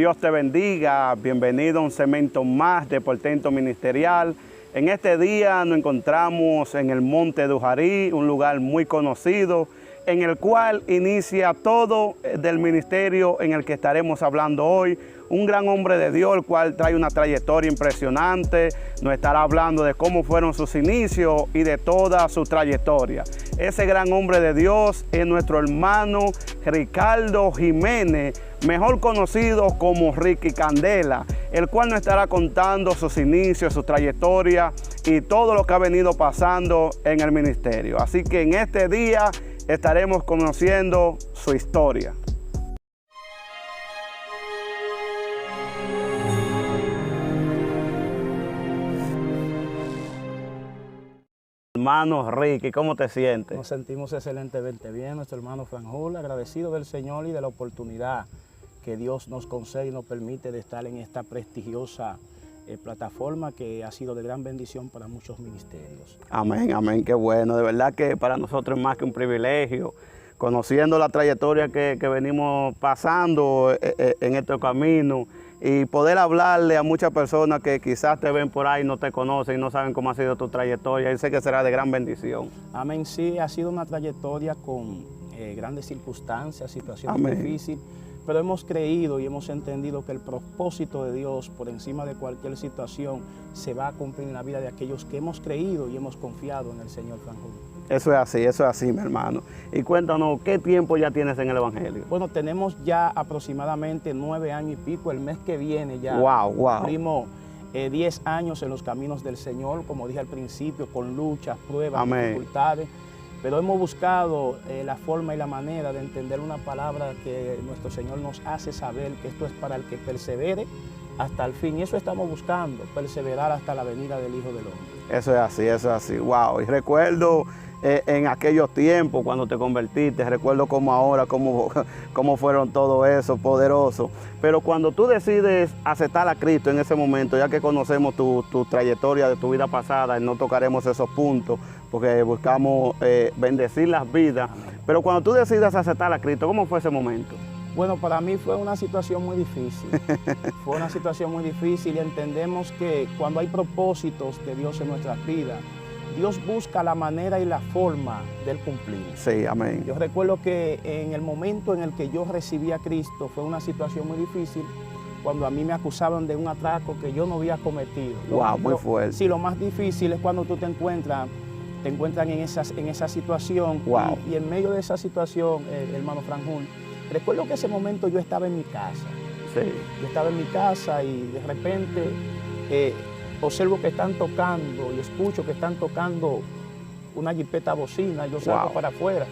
Dios te bendiga, bienvenido a un segmento más de Portento Ministerial. En este día nos encontramos en el Monte de Ujarí, un lugar muy conocido, en el cual inicia todo del ministerio en el que estaremos hablando hoy. Un gran hombre de Dios, el cual trae una trayectoria impresionante, nos estará hablando de cómo fueron sus inicios y de toda su trayectoria. Ese gran hombre de Dios es nuestro hermano Ricardo Jiménez, mejor conocido como Ricky Candela, el cual nos estará contando sus inicios, su trayectoria y todo lo que ha venido pasando en el ministerio. Así que en este día estaremos conociendo su historia. Hermano Ricky, ¿cómo te sientes? Nos sentimos excelentemente bien, nuestro hermano Franjul, agradecido del Señor y de la oportunidad que Dios nos concede y nos permite de estar en esta prestigiosa plataforma que ha sido de gran bendición para muchos ministerios. Amén, amén, qué bueno. De verdad que para nosotros es más que un privilegio, conociendo la trayectoria que venimos pasando en este camino y poder hablarle a muchas personas que quizás te ven por ahí, no te conocen y no saben cómo ha sido tu trayectoria. Y sé que será de gran bendición. Amén, sí, ha sido una trayectoria con grandes circunstancias, situaciones difíciles, pero hemos creído y hemos entendido que el propósito de Dios por encima de cualquier situación se va a cumplir en la vida de aquellos que hemos creído y hemos confiado en el Señor Franjul. Eso es así, mi hermano. Y cuéntanos, ¿qué tiempo ya tienes en el Evangelio? Bueno, tenemos ya aproximadamente 9 años y pico, el mes que viene ya. Wow. Cumplimos 10 años en los caminos del Señor, como dije al principio, con luchas, pruebas, dificultades. Pero hemos buscado la forma y la manera de entender una palabra que nuestro Señor nos hace saber que esto es para el que persevere hasta el fin. Y eso estamos buscando, perseverar hasta la venida del Hijo del Hombre. Eso es así, wow. Y recuerdo en aquellos tiempos cuando te convertiste, recuerdo como ahora, cómo fueron todo eso, poderoso. Pero cuando tú decides aceptar a Cristo en ese momento, ya que conocemos tu trayectoria de tu vida pasada, y no tocaremos esos puntos, porque buscamos bendecir las vidas. Pero cuando tú decides aceptar a Cristo, ¿cómo fue ese momento? Bueno, para mí fue una situación muy difícil. Fue una situación muy difícil y entendemos que cuando hay propósitos de Dios en nuestras vidas, Dios busca la manera y la forma de cumplir. Sí, amén. Yo recuerdo que en el momento en el que yo recibí a Cristo fue una situación muy difícil cuando a mí me acusaban de un atraco que yo no había cometido. Wow, muy fuerte. Sí, lo más difícil es cuando tú te encuentran en esa situación. Wow. Y en medio de esa situación, hermano Franjul, recuerdo que ese momento yo estaba en mi casa. Sí. Yo estaba en mi casa y de repente observo que están tocando y escucho que están tocando una jipeta bocina. Yo salgo para afuera.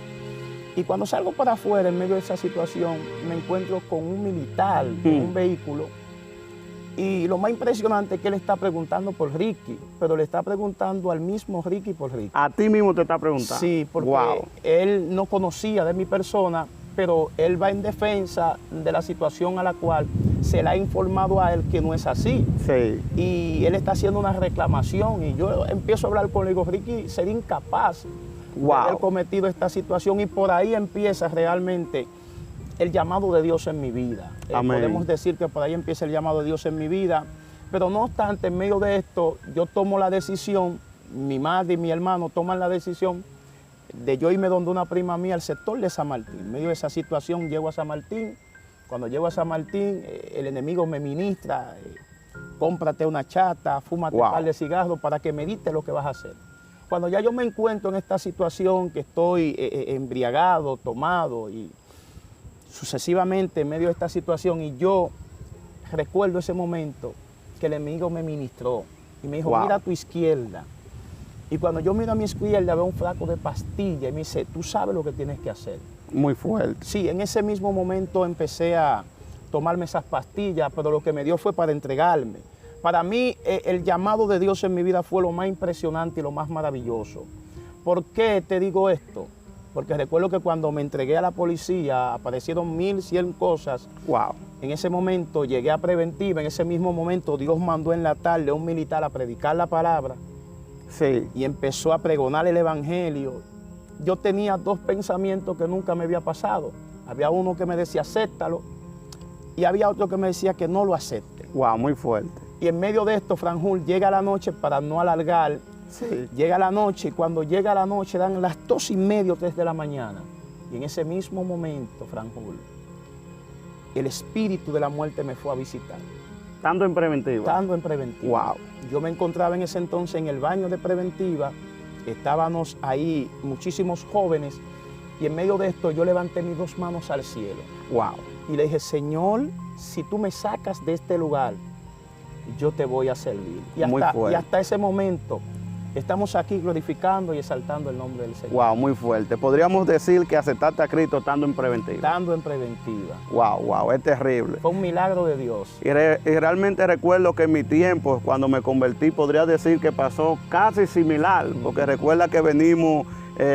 Y cuando salgo para afuera, en medio de esa situación, me encuentro con un militar en un vehículo. Y lo más impresionante es que él está preguntando por Ricky, pero le está preguntando al mismo Ricky por Ricky. ¿A ti mismo te está preguntando? Sí, porque él no conocía de mi persona, pero él va en defensa de la situación a la cual se le ha informado a él que no es así. Sí. Y él está haciendo una reclamación y yo empiezo a hablar con él y digo, Ricky, sería incapaz de haber cometido esta situación y por ahí empieza realmente el llamado de Dios en mi vida. Podemos decir que por ahí empieza el llamado de Dios en mi vida, pero no obstante, en medio de esto, yo tomo la decisión, mi madre y mi hermano toman la decisión de yo irme donde una prima mía al sector de San Martín. En medio de esa situación llego a San Martín. Cuando llego a San Martín, el enemigo me ministra, cómprate una chata, fúmate un par de cigarros para que medite lo que vas a hacer. Cuando ya yo me encuentro en esta situación que estoy embriagado, tomado y sucesivamente en medio de esta situación y yo recuerdo ese momento que el enemigo me ministró y me dijo, mira a tu izquierda. Y cuando yo miro a mi izquierda veo un flaco de pastilla y me dice, tú sabes lo que tienes que hacer. Muy fuerte. Sí, en ese mismo momento empecé a tomarme esas pastillas, pero lo que me dio fue para entregarme. Para mí el llamado de Dios en mi vida fue lo más impresionante y lo más maravilloso. ¿Por qué te digo esto? Porque recuerdo que cuando me entregué a la policía aparecieron 1100 cosas. Wow. En ese momento llegué a preventiva, en ese mismo momento Dios mandó en la tarde a un militar a predicar la palabra. Sí. Y empezó a pregonar el evangelio. Yo tenía dos pensamientos que nunca me había pasado. Había uno que me decía, acéptalo. y había otro que me decía que no lo acepte. Wow, muy fuerte. Y en medio de esto, Franjul, llega la noche, para no alargar, Sí. llega la noche, y cuando llega la noche dan las 2:30 o 3 de la mañana. Y en ese mismo momento, Franjul, el espíritu de la muerte me fue a visitar. Estando en preventiva. Estando en preventiva. Wow. Yo me encontraba en ese entonces en el baño de preventiva, estábamos ahí muchísimos jóvenes, y en medio de esto yo levanté mis 2 manos al cielo. Wow. Y le dije, Señor, si tú me sacas de este lugar, yo te voy a servir. Muy fuerte. Y hasta ese momento estamos aquí glorificando y exaltando el nombre del Señor. Wow, muy fuerte. Podríamos decir que aceptaste a Cristo estando en preventiva. Estando en preventiva. Wow, wow, es terrible. Fue un milagro de Dios. Y realmente recuerdo que en mi tiempo, cuando me convertí, podría decir que pasó casi similar, porque recuerda que venimos,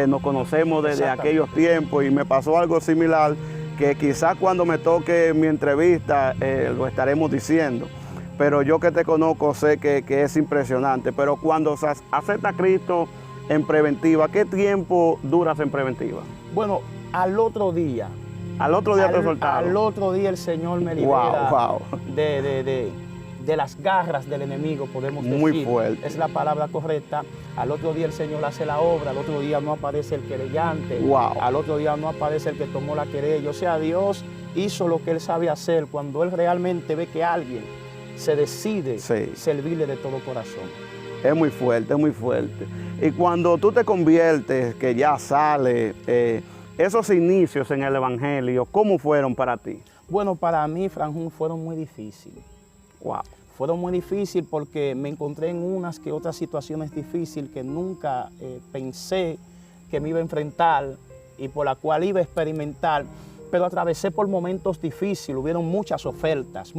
nos conocemos desde aquellos tiempos, y me pasó algo similar, que quizás cuando me toque mi entrevista lo estaremos diciendo. Pero yo que te conozco sé que es impresionante. Pero cuando se acepta a Cristo en preventiva, ¿qué tiempo duras en preventiva? Bueno, al otro día. Al otro día te soltaron. Al otro día el Señor me libera wow. de las garras del enemigo, podemos decir. Muy fuerte. Es la palabra correcta. Al otro día el Señor hace la obra, al otro día no aparece el querellante, Wow. al otro día no aparece el que tomó la querella. O sea, Dios hizo lo que Él sabe hacer cuando Él realmente ve que alguien se decide servirle de todo corazón. Es muy fuerte, es muy fuerte. Y cuando tú te conviertes, que ya sales, esos inicios en el Evangelio, ¿cómo fueron para ti? Bueno, para mí, Franjul, fueron muy difíciles. Wow. Fueron muy difíciles porque me encontré en unas que otras situaciones difíciles que nunca pensé que me iba a enfrentar y por la cual iba a experimentar, pero atravesé por momentos difíciles, hubieron muchas ofertas,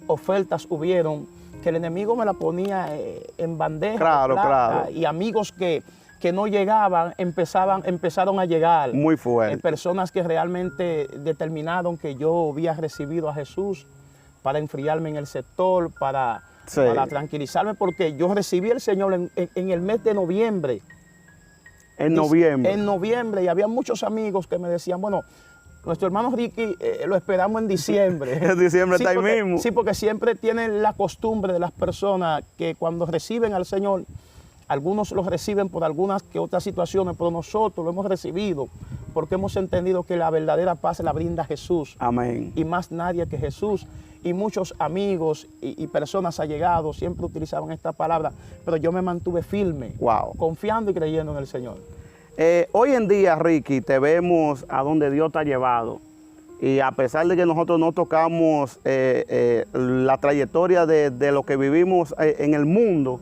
ofertas hubieron, que el enemigo me la ponía en bandeja. Claro. Y amigos que no llegaban, empezaron a llegar. Muy fuerte. Personas que realmente determinaron que yo había recibido a Jesús para enfriarme en el sector, para tranquilizarme, porque yo recibí al Señor en el mes de noviembre. En noviembre. En noviembre, y había muchos amigos que me decían, bueno, nuestro hermano Ricky lo esperamos en diciembre. En diciembre está ahí mismo. Sí, porque siempre tienen la costumbre de las personas que cuando reciben al Señor, algunos lo reciben por algunas que otras situaciones, pero nosotros lo hemos recibido porque hemos entendido que la verdadera paz la brinda Jesús. Amén. Y más nadie que Jesús. Y muchos amigos y personas allegados siempre utilizaban esta palabra, pero yo me mantuve firme, confiando y creyendo en el Señor. Hoy en día, Ricky, te vemos a donde Dios te ha llevado. Y a pesar de que nosotros no tocamos la trayectoria de lo que vivimos en el mundo,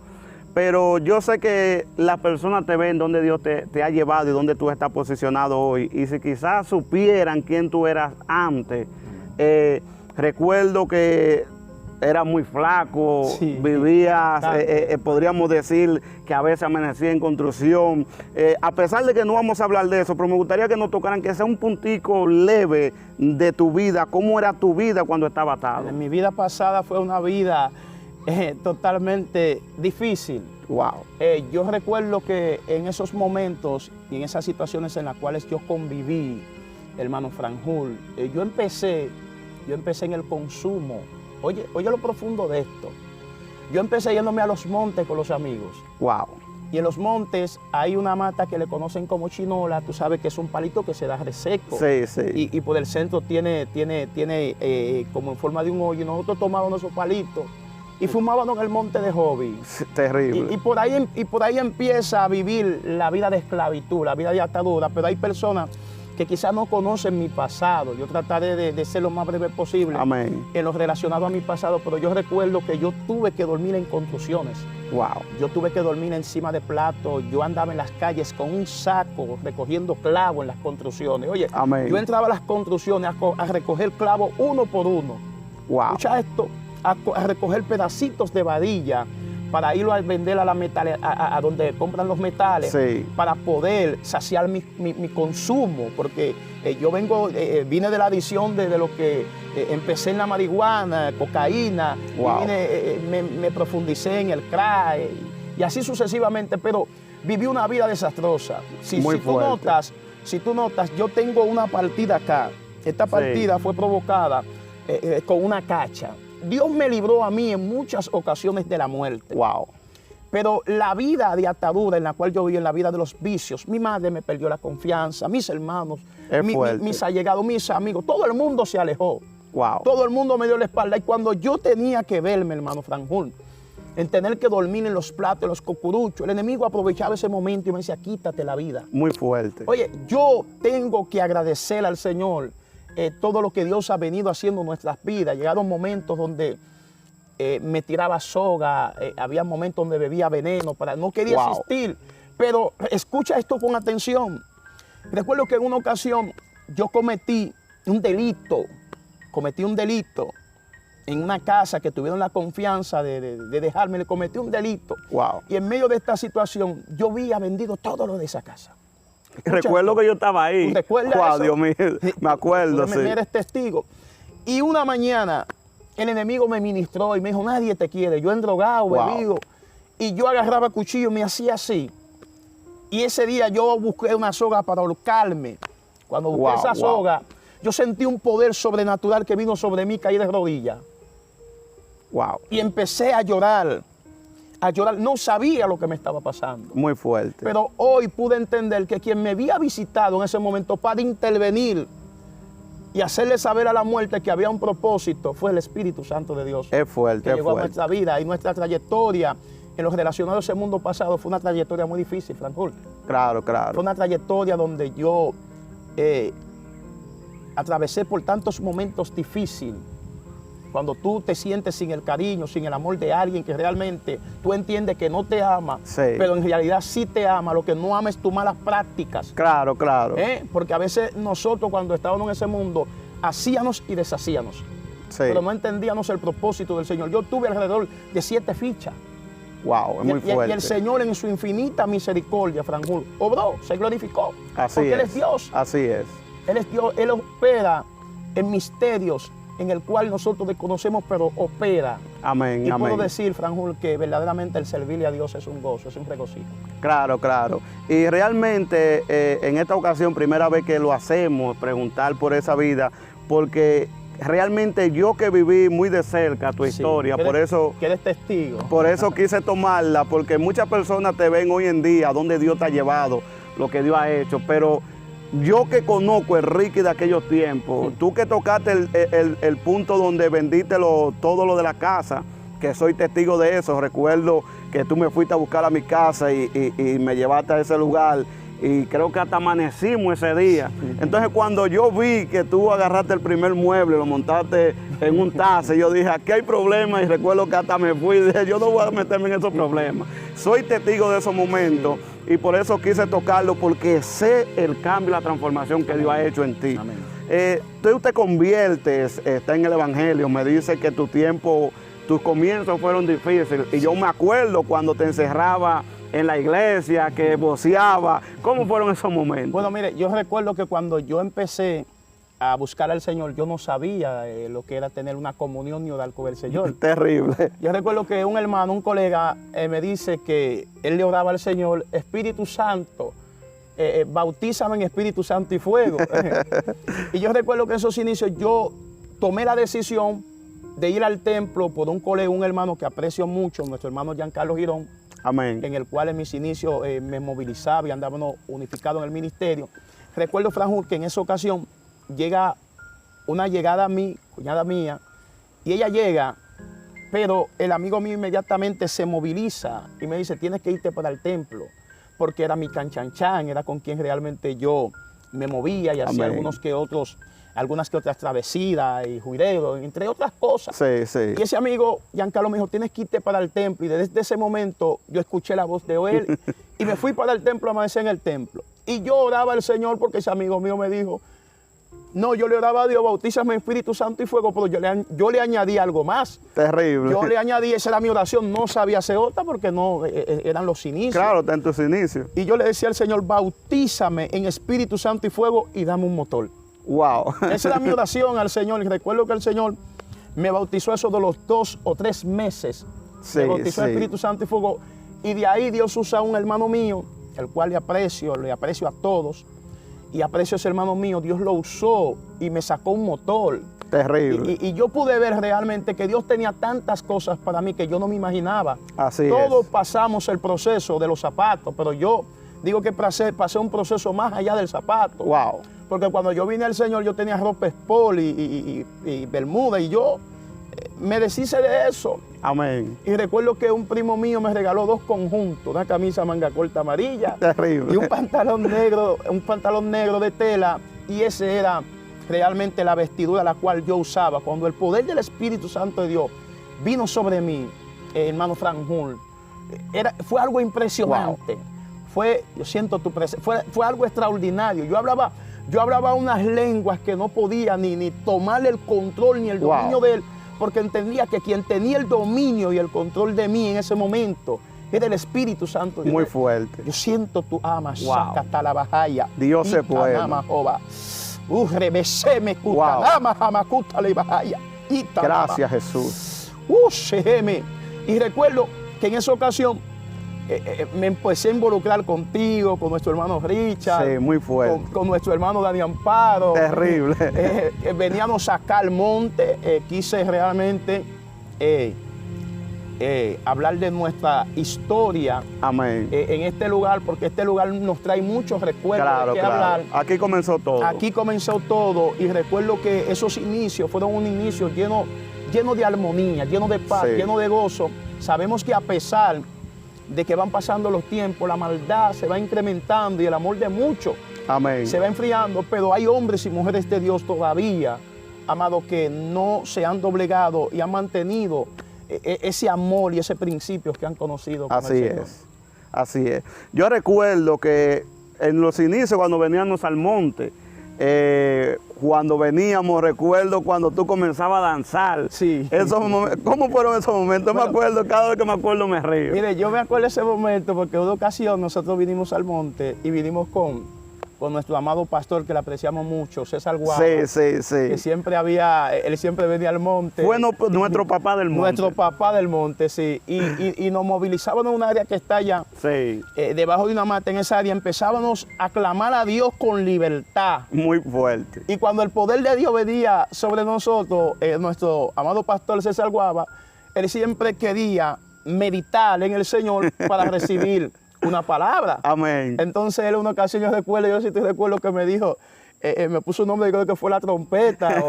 pero yo sé que las personas te ven donde Dios te ha llevado y donde tú estás posicionado hoy. Y si quizás supieran quién tú eras antes, recuerdo que eras muy flaco, vivías, podríamos decir que a veces amanecía en construcción. A pesar de que no vamos a hablar de eso, pero me gustaría que nos tocaran que sea un puntico leve de tu vida. ¿Cómo era tu vida cuando estaba atado? Mi vida pasada fue una vida totalmente difícil. Wow. Yo recuerdo que en esos momentos y en esas situaciones en las cuales yo conviví, hermano Franjul, yo empecé en el consumo. Oye lo profundo de esto. Yo empecé yéndome a los montes con los amigos. Wow. Y en los montes hay una mata que le conocen como chinola. Tú sabes que es un palito que se da reseco. Sí. Y por el centro tiene como en forma de un hoyo. Y nosotros tomábamos esos palitos y fumábamos en el monte de hobby. Terrible. Y por ahí empieza a vivir la vida de esclavitud, la vida de atadura. Pero hay personas que quizás no conocen mi pasado. Yo trataré de ser lo más breve posible. Amén. En lo relacionado a mi pasado, pero yo recuerdo que yo tuve que dormir en construcciones. Wow. Yo tuve que dormir encima de platos. Yo andaba en las calles con un saco recogiendo clavos en las construcciones. Oye, amén, yo entraba a las construcciones a recoger clavos uno por uno. Wow. Escucha esto, a recoger pedacitos de vadilla para irlo a vender a la a donde compran los metales, para poder saciar mi consumo, porque yo vine de la adicción de lo que empecé en la marihuana, cocaína, wow, y me profundicé en el crack, y así sucesivamente, pero viví una vida desastrosa. Si tú notas, yo tengo una partida acá. Esta partida fue provocada con una cacha. Dios me libró a mí en muchas ocasiones de la muerte. Wow. Pero la vida de atadura en la cual yo viví, en la vida de los vicios, mi madre me perdió la confianza, mis hermanos, mis allegados, mis amigos, todo el mundo se alejó. Wow. Todo el mundo me dio la espalda. Y cuando yo tenía que verme, hermano Franjul, en tener que dormir en los platos, en los cucuruchos, el enemigo aprovechaba ese momento y me decía, quítate la vida. Muy fuerte. Oye, yo tengo que agradecer al Señor todo lo que Dios ha venido haciendo en nuestras vidas. Llegaron momentos donde me tiraba soga, había momentos donde bebía veneno, no quería asistir. Pero escucha esto con atención. Recuerdo que en una ocasión yo cometí un delito en una casa que tuvieron la confianza de dejarme, le cometí un delito. Wow. Y en medio de esta situación, yo había vendido todo lo de esa casa. Recuerdo que yo estaba ahí. ¿Recuerdas eso? Dios mío, me acuerdo, sí. Eres testigo. Y una mañana, el enemigo me ministró y me dijo, nadie te quiere. Yo endrogado, bebido. Y yo agarraba cuchillo, me hacía así. Y ese día yo busqué una soga para ahorcarme. Cuando busqué esa soga, yo sentí un poder sobrenatural que vino sobre mí, caí de rodillas. Wow. Y empecé a llorar. No sabía lo que me estaba pasando. Muy fuerte. Pero hoy pude entender que quien me había visitado en ese momento para intervenir y hacerle saber a la muerte que había un propósito fue el Espíritu Santo de Dios. Es fuerte, que llegó a nuestra vida y nuestra trayectoria en lo relacionado a ese mundo pasado fue una trayectoria muy difícil, Franjul. Claro, claro. Fue una trayectoria donde yo atravesé por tantos momentos difíciles. Cuando tú te sientes sin el cariño, sin el amor de alguien que realmente tú entiendes que no te ama, pero en realidad sí te ama, lo que no ama es tus malas prácticas. Claro, claro. Porque a veces nosotros cuando estábamos en ese mundo, hacíamos y deshacíamos. Pero no entendíamos el propósito del Señor. Yo tuve alrededor de 7 fichas. Wow, es muy fuerte. Y el Señor en su infinita misericordia, Franjul, obró, se glorificó. Así porque es. Él es Dios. Así es. Él es Dios, Él opera en misterios en el cual nosotros desconocemos, pero opera. Amén, y amén. puedo decir, Franjul, que verdaderamente el servirle a Dios es un gozo, es un regocijo. Claro, claro. Y realmente en esta ocasión, primera vez que lo hacemos, preguntar por esa vida, porque realmente yo que viví muy de cerca tu historia, por eso... Que eres testigo. Por eso quise tomarla, porque muchas personas te ven hoy en día, donde Dios te ha llevado, lo que Dios ha hecho, pero... Yo que conozco el Ricky de aquellos tiempos, tú que tocaste el punto donde vendiste todo lo de la casa, que soy testigo de eso, recuerdo que tú me fuiste a buscar a mi casa y me llevaste a ese lugar y creo que hasta amanecimos ese día. Entonces cuando yo vi que tú agarraste el primer mueble, lo montaste en un taza, yo dije, aquí hay problemas y recuerdo que hasta me fui y dije, yo no voy a meterme en esos problemas. Soy testigo de esos momentos. Y por eso quise tocarlo, porque sé el cambio y la transformación que Dios ha hecho en ti. Tú te conviertes, está en el Evangelio, me dice que tus comienzos fueron difíciles. Y yo me acuerdo cuando te encerraba en la iglesia, que voceaba. ¿Cómo fueron esos momentos? Bueno, mire, yo recuerdo que cuando yo empecé a buscar al Señor, yo no sabía lo que era tener una comunión ni orar con el Señor. Terrible. Yo recuerdo que un hermano, un colega, me dice que él le oraba al Señor, Espíritu Santo, bautízame en Espíritu Santo y fuego. Y yo recuerdo que en esos inicios yo tomé la decisión de ir al templo por un colega, un hermano que aprecio mucho, nuestro hermano Giancarlo Girón. Amén. En el cual en mis inicios me movilizaba y andábamos unificados en el ministerio. Recuerdo, Franjul, que en esa ocasión llega una llegada a mí, cuñada mía, y ella llega, pero el amigo mío inmediatamente se moviliza y me dice, tienes que irte para el templo, porque era mi canchanchan, era con quien realmente yo me movía y hacía algunas que otras travesías y juideros, entre otras cosas. Sí, sí. Y ese amigo, Giancarlo, me dijo, tienes que irte para el templo. Y desde ese momento yo escuché la voz de él y me fui para el templo, amanecí en el templo. Y yo oraba al Señor porque ese amigo mío me dijo, no, yo le oraba a Dios, bautízame en Espíritu Santo y fuego, pero yo le añadí algo más. Terrible. Yo le añadí, esa era mi oración, no sabía hacer otra porque no eran los inicios. Claro, está en tus inicios. Y yo le decía al Señor, bautízame en Espíritu Santo y fuego y dame un motor. Wow. Esa era mi oración al Señor. Y recuerdo que el Señor me bautizó eso de los 2 o 3 meses. Me bautizó el Espíritu Santo y fuego. Y de ahí Dios usa a un hermano mío, el cual le aprecio a todos. Y aprecio a ese hermano mío. Dios lo usó y me sacó un motor. Terrible. Y yo pude ver realmente que Dios tenía tantas cosas para mí que yo no me imaginaba. Así Todos es. pasamos el proceso de los zapatos, pero yo digo que pasé un proceso más allá del zapato. Wow. Porque cuando yo vine al Señor yo tenía ropa Sport y bermuda y yo me deshice de eso. Amén. Y recuerdo que un primo mío me regaló 2 conjuntos, una camisa manga corta amarilla Terrible. y un pantalón negro de tela, y ese era realmente la vestidura la cual yo usaba. Cuando el poder del Espíritu Santo de Dios vino sobre mí, hermano Franjul, fue algo impresionante. Wow. Yo siento tu presencia, fue algo extraordinario. Yo hablaba unas lenguas que no podía ni tomarle el control ni el dominio de él, porque entendía que quien tenía el dominio y el control de mí en ese momento era el Espíritu Santo. Muy fuerte. Yo siento tu ama, Wow. Bajaya. Dios es bueno. Gracias, Jesús. Y recuerdo que en esa ocasión me empecé a involucrar contigo, con nuestro hermano Richard. Sí, muy fuerte. Con nuestro hermano Dani Amparo. Terrible. Veníamos acá al monte. Quise realmente hablar de nuestra historia. Amén. En este lugar, porque este lugar nos trae muchos recuerdos de qué hablar. Aquí comenzó todo. Aquí comenzó todo, y recuerdo que esos inicios fueron un inicio lleno de armonía, lleno de paz, Sí. lleno de gozo. Sabemos que a pesar de que van pasando los tiempos, la maldad se va incrementando y el amor de muchos Amén. se va enfriando, pero hay hombres y mujeres de Dios todavía, amados, que no se han doblegado y han mantenido ese amor y ese principio que han conocido. Así es, así es. Yo recuerdo que en los inicios, cuando veníamos al monte, cuando veníamos, recuerdo cuando tú comenzabas a danzar. Sí. ¿Cómo fueron esos momentos? Bueno, me acuerdo, cada vez que me acuerdo me río. Mire, yo me acuerdo de ese momento porque en una ocasión nosotros vinimos al monte y vinimos con nuestro amado pastor, que le apreciamos mucho, César Guava. Sí. Que él siempre venía al monte. Bueno, nuestro papá del monte. Nuestro papá del monte, sí. Y nos movilizábamos en un área que está allá, Sí. debajo de una mata. En esa área empezábamos a clamar a Dios con libertad. Muy fuerte. Y cuando el poder de Dios venía sobre nosotros, nuestro amado pastor César Guava, él siempre quería meditar en el Señor para recibir una palabra. Amén. Entonces él en una ocasión, yo sí te recuerdo que me dijo, me puso un nombre, creo que fue la trompeta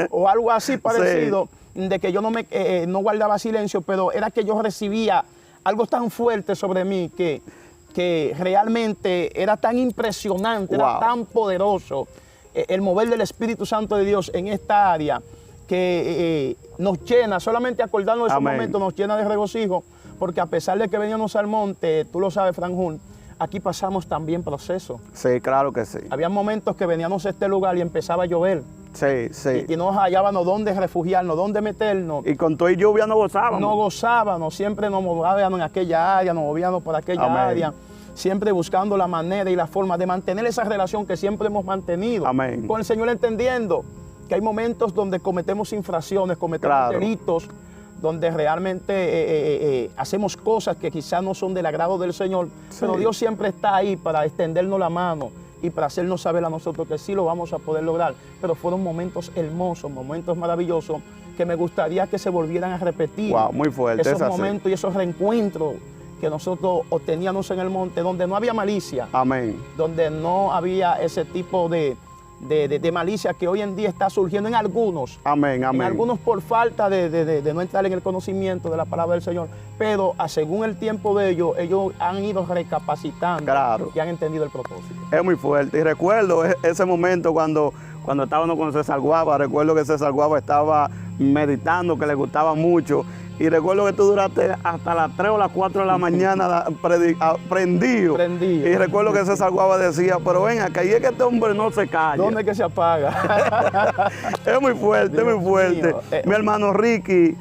o algo así parecido, sí. De que yo no guardaba silencio, pero era que yo recibía algo tan fuerte sobre mí que realmente era tan impresionante, Wow. era tan poderoso el mover del Espíritu Santo de Dios en esta área que nos llena, solamente acordarnos de esos Amén. momentos nos llena de regocijo, porque a pesar de que veníamos al monte, tú lo sabes, Franjul, aquí pasamos también procesos. Sí, claro que sí. Había momentos que veníamos a este lugar y empezaba a llover. Sí. Y no hallábamos dónde refugiarnos, dónde meternos. Y con todo y lluvia no gozábamos. No gozábamos, siempre nos movíamos en aquella área, nos movíamos por aquella Amén. área, siempre buscando la manera y la forma de mantener esa relación que siempre hemos mantenido. Amén. Con el Señor, entendiendo que hay momentos donde cometemos infracciones, cometemos Claro. delitos, donde realmente hacemos cosas que quizás no son del agrado del Señor, Sí. pero Dios siempre está ahí para extendernos la mano y para hacernos saber a nosotros que sí lo vamos a poder lograr. Pero fueron momentos hermosos, momentos maravillosos, que me gustaría que se volvieran a repetir. Wow, muy fuerte. Esos es así. momentos y esos reencuentros que nosotros obteníamos en el monte, donde no había malicia, Amén. donde no había ese tipo de malicia que hoy en día está surgiendo en algunos. Amén, amén. En algunos por falta de no entrar en el conocimiento de la palabra del Señor, pero según el tiempo de ellos han ido recapacitando. Claro. Y han entendido el propósito. Es muy fuerte. Y recuerdo ese momento cuando estábamos con César Guava, recuerdo que César Guava estaba meditando, que le gustaba mucho. Y recuerdo que tú duraste hasta las 3 o las 4 de la mañana prendido. Y recuerdo que César Guava decía, pero ven acá, y es que este hombre no se calla. ¿Dónde es que se apaga? Es muy fuerte, Dios es muy fuerte. mío. Mi hermano Ricky,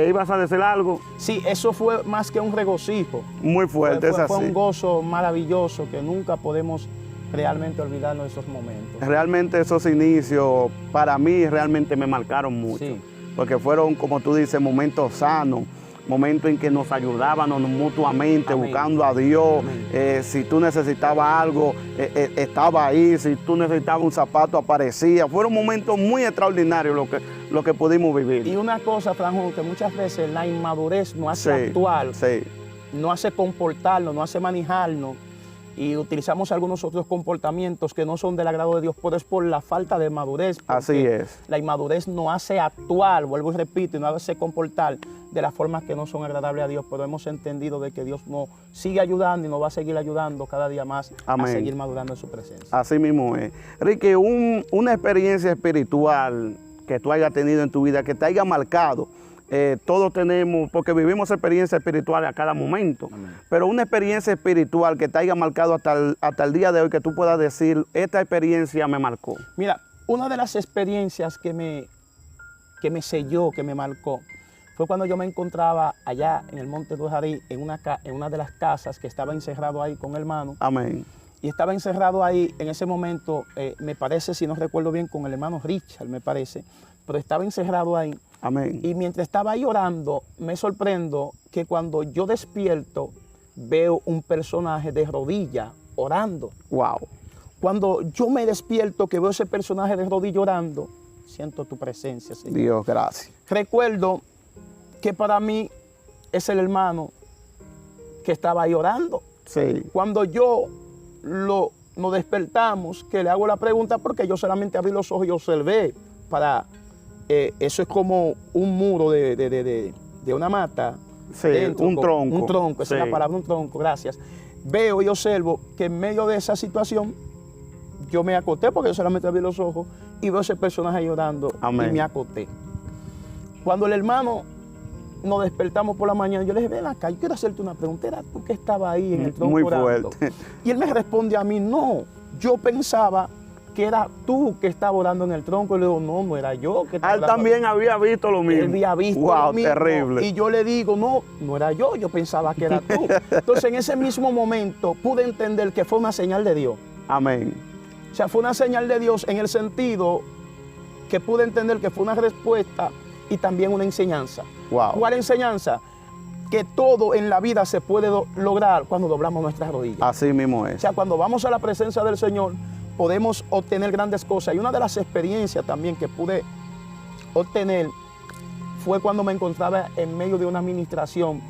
¿ibas a decir algo? Sí, eso fue más que un regocijo. Muy fuerte, es así. Fue un gozo maravilloso que nunca podemos realmente olvidarnos de esos momentos. Realmente esos inicios para mí realmente me marcaron mucho. Sí. Porque fueron, como tú dices, momentos sanos, momentos en que nos ayudábamos mutuamente, Amén. buscando a Dios. Amén. Si tú necesitabas algo, estaba ahí. Si tú necesitabas un zapato, aparecía. Fueron momentos muy extraordinarios lo que pudimos vivir. Y una cosa, Franjo, que muchas veces la inmadurez nos hace actuar, nos hace comportarnos, nos hace manejarnos, y utilizamos algunos otros comportamientos que no son del agrado de Dios, pero es por la falta de madurez. Así es. La inmadurez nos hace actuar, vuelvo y repito, y nos hace comportar de las formas que no son agradables a Dios, pero hemos entendido de que Dios nos sigue ayudando y nos va a seguir ayudando cada día más. Amén. A seguir madurando en su presencia. Así mismo es. Ricky, una experiencia espiritual que tú hayas tenido en tu vida, que te haya marcado. Todos tenemos, porque vivimos experiencias espirituales a cada momento. Amén. Pero una experiencia espiritual que te haya marcado hasta el día de hoy, que tú puedas decir, esta experiencia me marcó. Mira, una de las experiencias que me selló, que me marcó, fue cuando yo me encontraba allá en el Monte Dujarí, en una de las casas, que estaba encerrado ahí con hermano. Amén. Y estaba encerrado ahí en ese momento, me parece, si no recuerdo bien, con el hermano Richard, me parece, pero estaba encerrado ahí. Amén. Y mientras estaba ahí orando, me sorprendo que cuando yo despierto, veo un personaje de rodilla orando. Wow. Cuando yo me despierto, que veo ese personaje de rodilla orando, siento tu presencia, Señor. Dios, gracias. Recuerdo que para mí es el hermano que estaba ahí orando. Sí. Cuando nos despertamos, que le hago la pregunta, porque yo solamente abrí los ojos y observé eso es como un muro de una mata. Sí, dentro, un tronco. Un tronco, esa es la palabra, un tronco, gracias. Veo y observo que en medio de esa situación, yo me acosté, porque yo solamente abrí los ojos, y veo ese personaje llorando. Amén. Y me acosté. Cuando el hermano nos despertamos por la mañana, yo le dije, ven acá, yo quiero hacerte una pregunta. ¿Era tú que estabas ahí en el tronco muy orando? Fuerte. Y él me responde a mí, no, yo pensaba que era tú que estabas orando en el tronco. Y le digo, no era yo que estaba orando. Él también había visto lo mismo. Él había visto lo mismo. Terrible. Y yo le digo, no era yo pensaba que era tú. Entonces, en ese mismo momento, pude entender que fue una señal de Dios. Amén. O sea, fue una señal de Dios en el sentido que pude entender que fue una respuesta y también una enseñanza. Wow. ¿Cuál enseñanza? Que todo en la vida se puede lograr cuando doblamos nuestras rodillas. Así mismo es. O sea, cuando vamos a la presencia del Señor, podemos obtener grandes cosas. Y una de las experiencias también que pude obtener fue cuando me encontraba en medio de una administración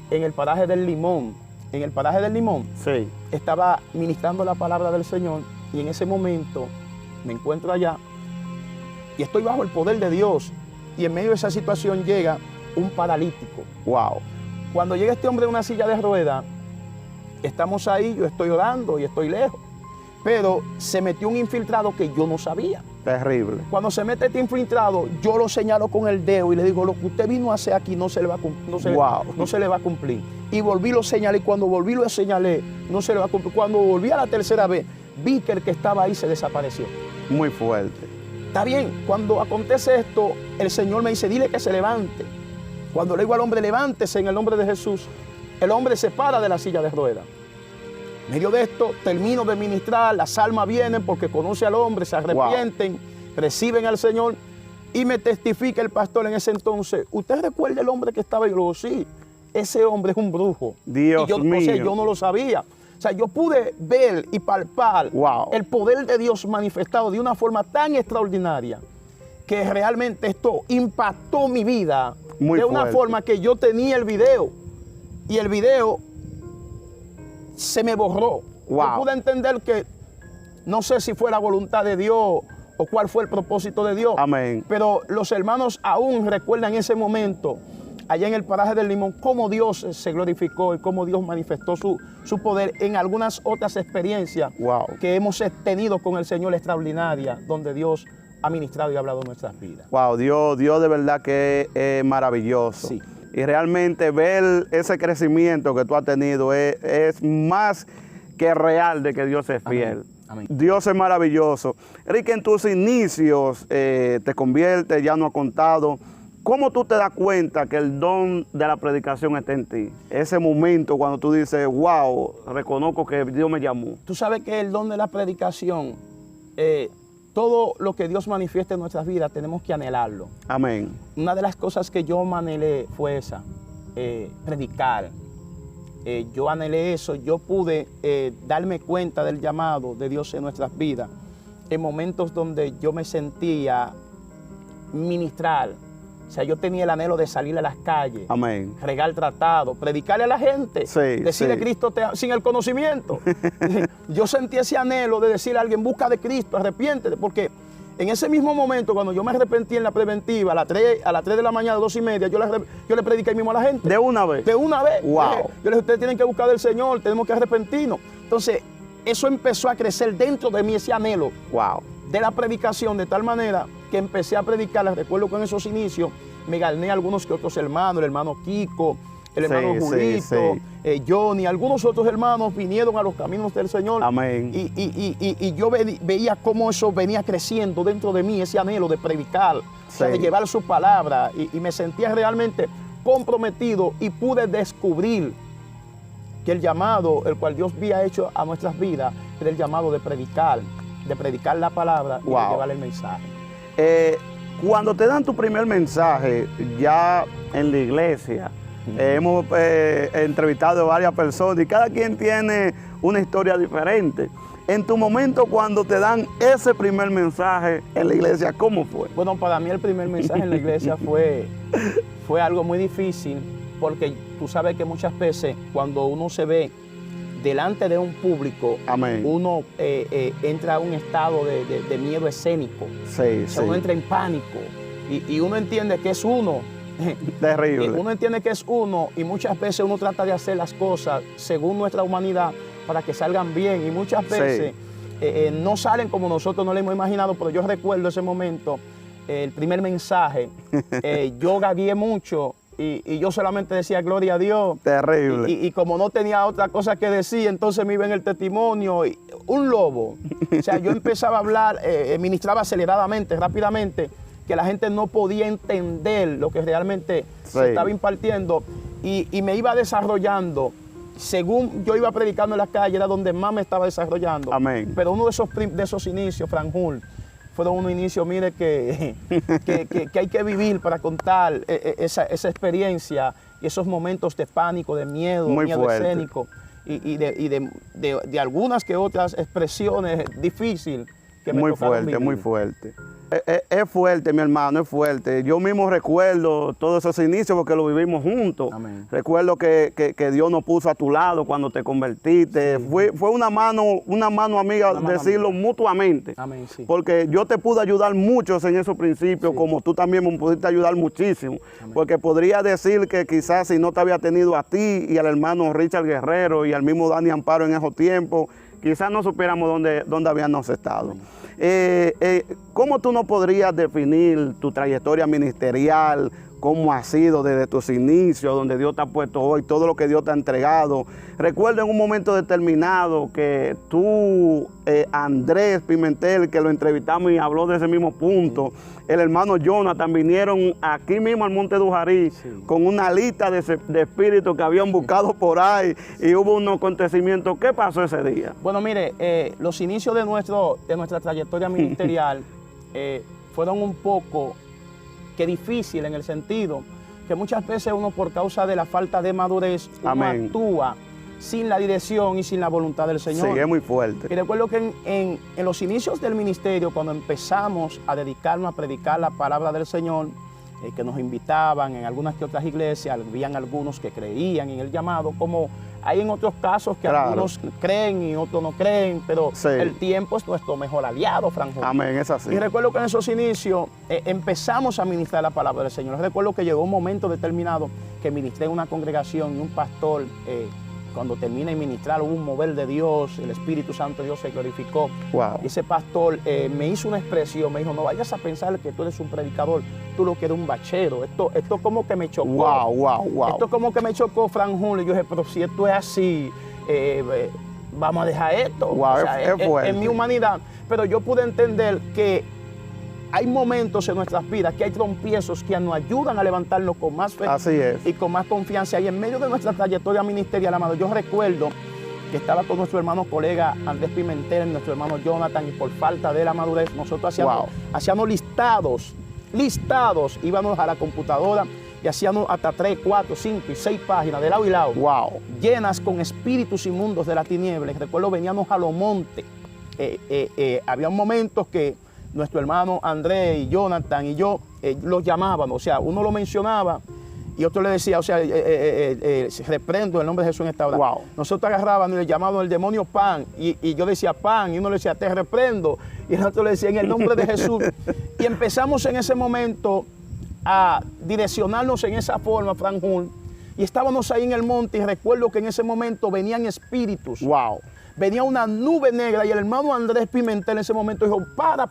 en el paraje del Limón. En el paraje del Limón, sí, estaba ministrando la palabra del Señor, y en ese momento me encuentro allá y estoy bajo el poder de Dios, y en medio de esa situación llega un paralítico. Wow. Cuando llega este hombre en una silla de ruedas, estamos ahí, yo estoy orando y estoy lejos, pero se metió un infiltrado que yo no sabía. Terrible. Cuando se mete este infiltrado, yo lo señalo con el dedo y le digo, lo que usted vino a hacer aquí no se le va a cumplir. Y volví lo señalé, y cuando volví lo señalé, no se le va a cumplir. Cuando volví a la tercera vez, vi que el que estaba ahí se desapareció. Muy fuerte. Está bien, cuando acontece esto, el Señor me dice, dile que se levante. Cuando le digo al hombre, levántese en el nombre de Jesús, el hombre se para de la silla de ruedas. En medio de esto, termino de ministrar, las almas vienen porque conoce al hombre, se arrepienten, reciben al Señor, y me testifica el pastor en ese entonces, ¿usted recuerda el hombre que estaba ahí? Yo digo, sí, ese hombre es un brujo. Dios mío. O sea, yo no lo sabía. O sea, yo pude ver y palpar el poder de Dios manifestado de una forma tan extraordinaria que realmente esto impactó mi vida de una forma que yo tenía el video y el video se me borró. Yo pude entender que no sé si fue la voluntad de Dios o cuál fue el propósito de Dios. Amén. Pero los hermanos aún recuerdan ese momento allá en el paraje del Limón, cómo Dios se glorificó y cómo Dios manifestó su poder en algunas otras experiencias que hemos tenido con el Señor extraordinaria, donde Dios ha ministrado y ha hablado en nuestras vidas. Wow, Dios de verdad que es maravilloso. Sí. Y realmente ver ese crecimiento que tú has tenido es más que real de que Dios es fiel. Amén. Amén. Dios es maravilloso. Enrique, en tus inicios te conviertes, ya no has contado. ¿Cómo tú te das cuenta que el don de la predicación está en ti? Ese momento cuando tú dices, wow, reconozco que Dios me llamó. Tú sabes que el don de la predicación, todo lo que Dios manifiesta en nuestras vidas, tenemos que anhelarlo. Amén. Una de las cosas que yo me anhelé fue esa, predicar. Yo anhelé eso, yo pude darme cuenta del llamado de Dios en nuestras vidas en momentos donde yo me sentía ministrar. O sea, yo tenía el anhelo de salir a las calles, amén, regar tratado, predicarle a la gente, sí, decirle sí. Cristo sin el conocimiento. Yo sentía ese anhelo de decirle a alguien, busca de Cristo, arrepiéntete, porque en ese mismo momento, cuando yo me arrepentí en la preventiva, a las 3 de la mañana, 2:30, yo le prediqué ahí mismo a la gente. ¿De una vez? De una vez. Wow. Yo les dije, ustedes tienen que buscar del Señor, tenemos que arrepentirnos. Entonces, eso empezó a crecer dentro de mí, ese anhelo Wow. de la predicación, de tal manera que empecé a predicar. Les recuerdo que en esos inicios me gané a algunos que otros hermanos, el hermano Kiko, el hermano Julito, Johnny, algunos otros hermanos vinieron a los caminos del Señor. Amén. Y yo veía cómo eso venía creciendo dentro de mí, ese anhelo de predicar, o sea, de llevar su palabra, y me sentía realmente comprometido y pude descubrir que el llamado, el cual Dios había hecho a nuestras vidas, era el llamado de predicar la palabra y de llevar el mensaje. Cuando te dan tu primer mensaje ya en la iglesia, hemos entrevistado a varias personas y cada quien tiene una historia diferente. En tu momento, cuando te dan ese primer mensaje en la iglesia, ¿cómo fue? Bueno, para mí el primer mensaje en la iglesia fue algo muy difícil, porque tú sabes que muchas veces cuando uno se ve delante de un público, amén, uno entra a un estado de miedo escénico. Sí, o sea, sí. uno entra en pánico y uno entiende que es uno. Terrible. Uno entiende que es uno y muchas veces uno trata de hacer las cosas según nuestra humanidad para que salgan bien y muchas veces no salen como nosotros no lo hemos imaginado, pero yo recuerdo ese momento, el primer mensaje, yo gagué mucho. Y yo solamente decía gloria a Dios. Terrible. Y como no tenía otra cosa que decir, entonces me iba en el testimonio. Un lobo. O sea, yo empezaba a hablar, ministraba aceleradamente, rápidamente, que la gente no podía entender lo que realmente se estaba impartiendo. Y me iba desarrollando. Según yo iba predicando en la calle, era donde más me estaba desarrollando. Amén. Pero uno de esos inicios, Franjul, fueron unos inicios, mire, que hay que vivir para contar esa experiencia y esos momentos de pánico, de miedo, miedo escénico y de algunas que otras expresiones difíciles que me tocaron vivir. Muy fuerte. Es fuerte, mi hermano, es fuerte. Yo mismo recuerdo todos esos inicios porque lo vivimos juntos. Amén. Recuerdo que Dios nos puso a tu lado cuando te convertiste. Sí. Fue una mano amiga, decirlo mutuamente. Amén, sí. Porque yo te pude ayudar mucho en esos principios, sí, como tú también me pudiste ayudar muchísimo. Amén. Porque podría decir que quizás si no te había tenido a ti y al hermano Richard Guerrero y al mismo Dani Amparo en esos tiempos, quizás no supiéramos dónde habíamos estado. ¿Cómo tú no podrías definir tu trayectoria ministerial? ¿Cómo ha sido desde tus inicios, donde Dios te ha puesto hoy, todo lo que Dios te ha entregado? Recuerdo en un momento determinado que tú, Andrés Pimentel, que lo entrevistamos y habló de ese mismo punto, el hermano Jonathan, vinieron aquí mismo al Monte Dujarí, sí, con una lista de espíritus que habían buscado por ahí y hubo unos acontecimientos. ¿Qué pasó ese día? Bueno, mire, los inicios de nuestra trayectoria ministerial fueron un poco que difícil en el sentido que muchas veces uno, por causa de la falta de madurez, uno actúa sin la dirección y sin la voluntad del Señor. Sí, es muy fuerte. Y recuerdo que en los inicios del ministerio, cuando empezamos a dedicarnos a predicar la palabra del Señor, que nos invitaban en algunas que otras iglesias, habían algunos que creían en el llamado, como hay en otros casos que algunos creen y otros no creen, pero sí, el tiempo es nuestro mejor aliado, Franjo. Amén, es así. Y recuerdo que en esos inicios empezamos a ministrar la palabra del Señor. Recuerdo que llegó un momento determinado que ministré en una congregación y un pastor, cuando termina de ministrar, hubo un mover de Dios, el Espíritu Santo de Dios se glorificó. Wow. Y ese pastor me hizo una expresión, me dijo, no vayas a pensar que tú eres un predicador, tú lo que eres un bachero. Esto como que me chocó. Wow. Esto como que me chocó, Franjul. Y yo dije, pero si esto es así, vamos a dejar esto. Wow, o sea, es mi humanidad. Pero yo pude entender que hay momentos en nuestras vidas que hay trompiezos que nos ayudan a levantarnos con más fe. Así es. Y con más confianza. Y en medio de nuestra trayectoria ministerial, amado, yo recuerdo que estaba con nuestro hermano colega Andrés Pimentel, nuestro hermano Jonathan, y por falta de la madurez, nosotros hacíamos listados, íbamos a la computadora y hacían hasta 3, 4, 5 y 6 páginas de lado y lado, Wow. llenas con espíritus inmundos de la tiniebla. Y recuerdo, veníamos a los montes. Había momentos que nuestro hermano Andrés y Jonathan y yo los llamábamos, o sea, uno lo mencionaba y otro le decía, o sea, reprendo el nombre de Jesús en esta hora. Wow. Nosotros agarrábamos y le llamábamos el demonio Pan, y yo decía Pan, y uno le decía, te reprendo, y el otro le decía, en el nombre de Jesús. Y empezamos en ese momento a direccionarnos en esa forma, Frank Hull, y estábamos ahí en el monte, y recuerdo que en ese momento venían espíritus. Wow. Venía una nube negra, y el hermano Andrés Pimentel en ese momento dijo, para,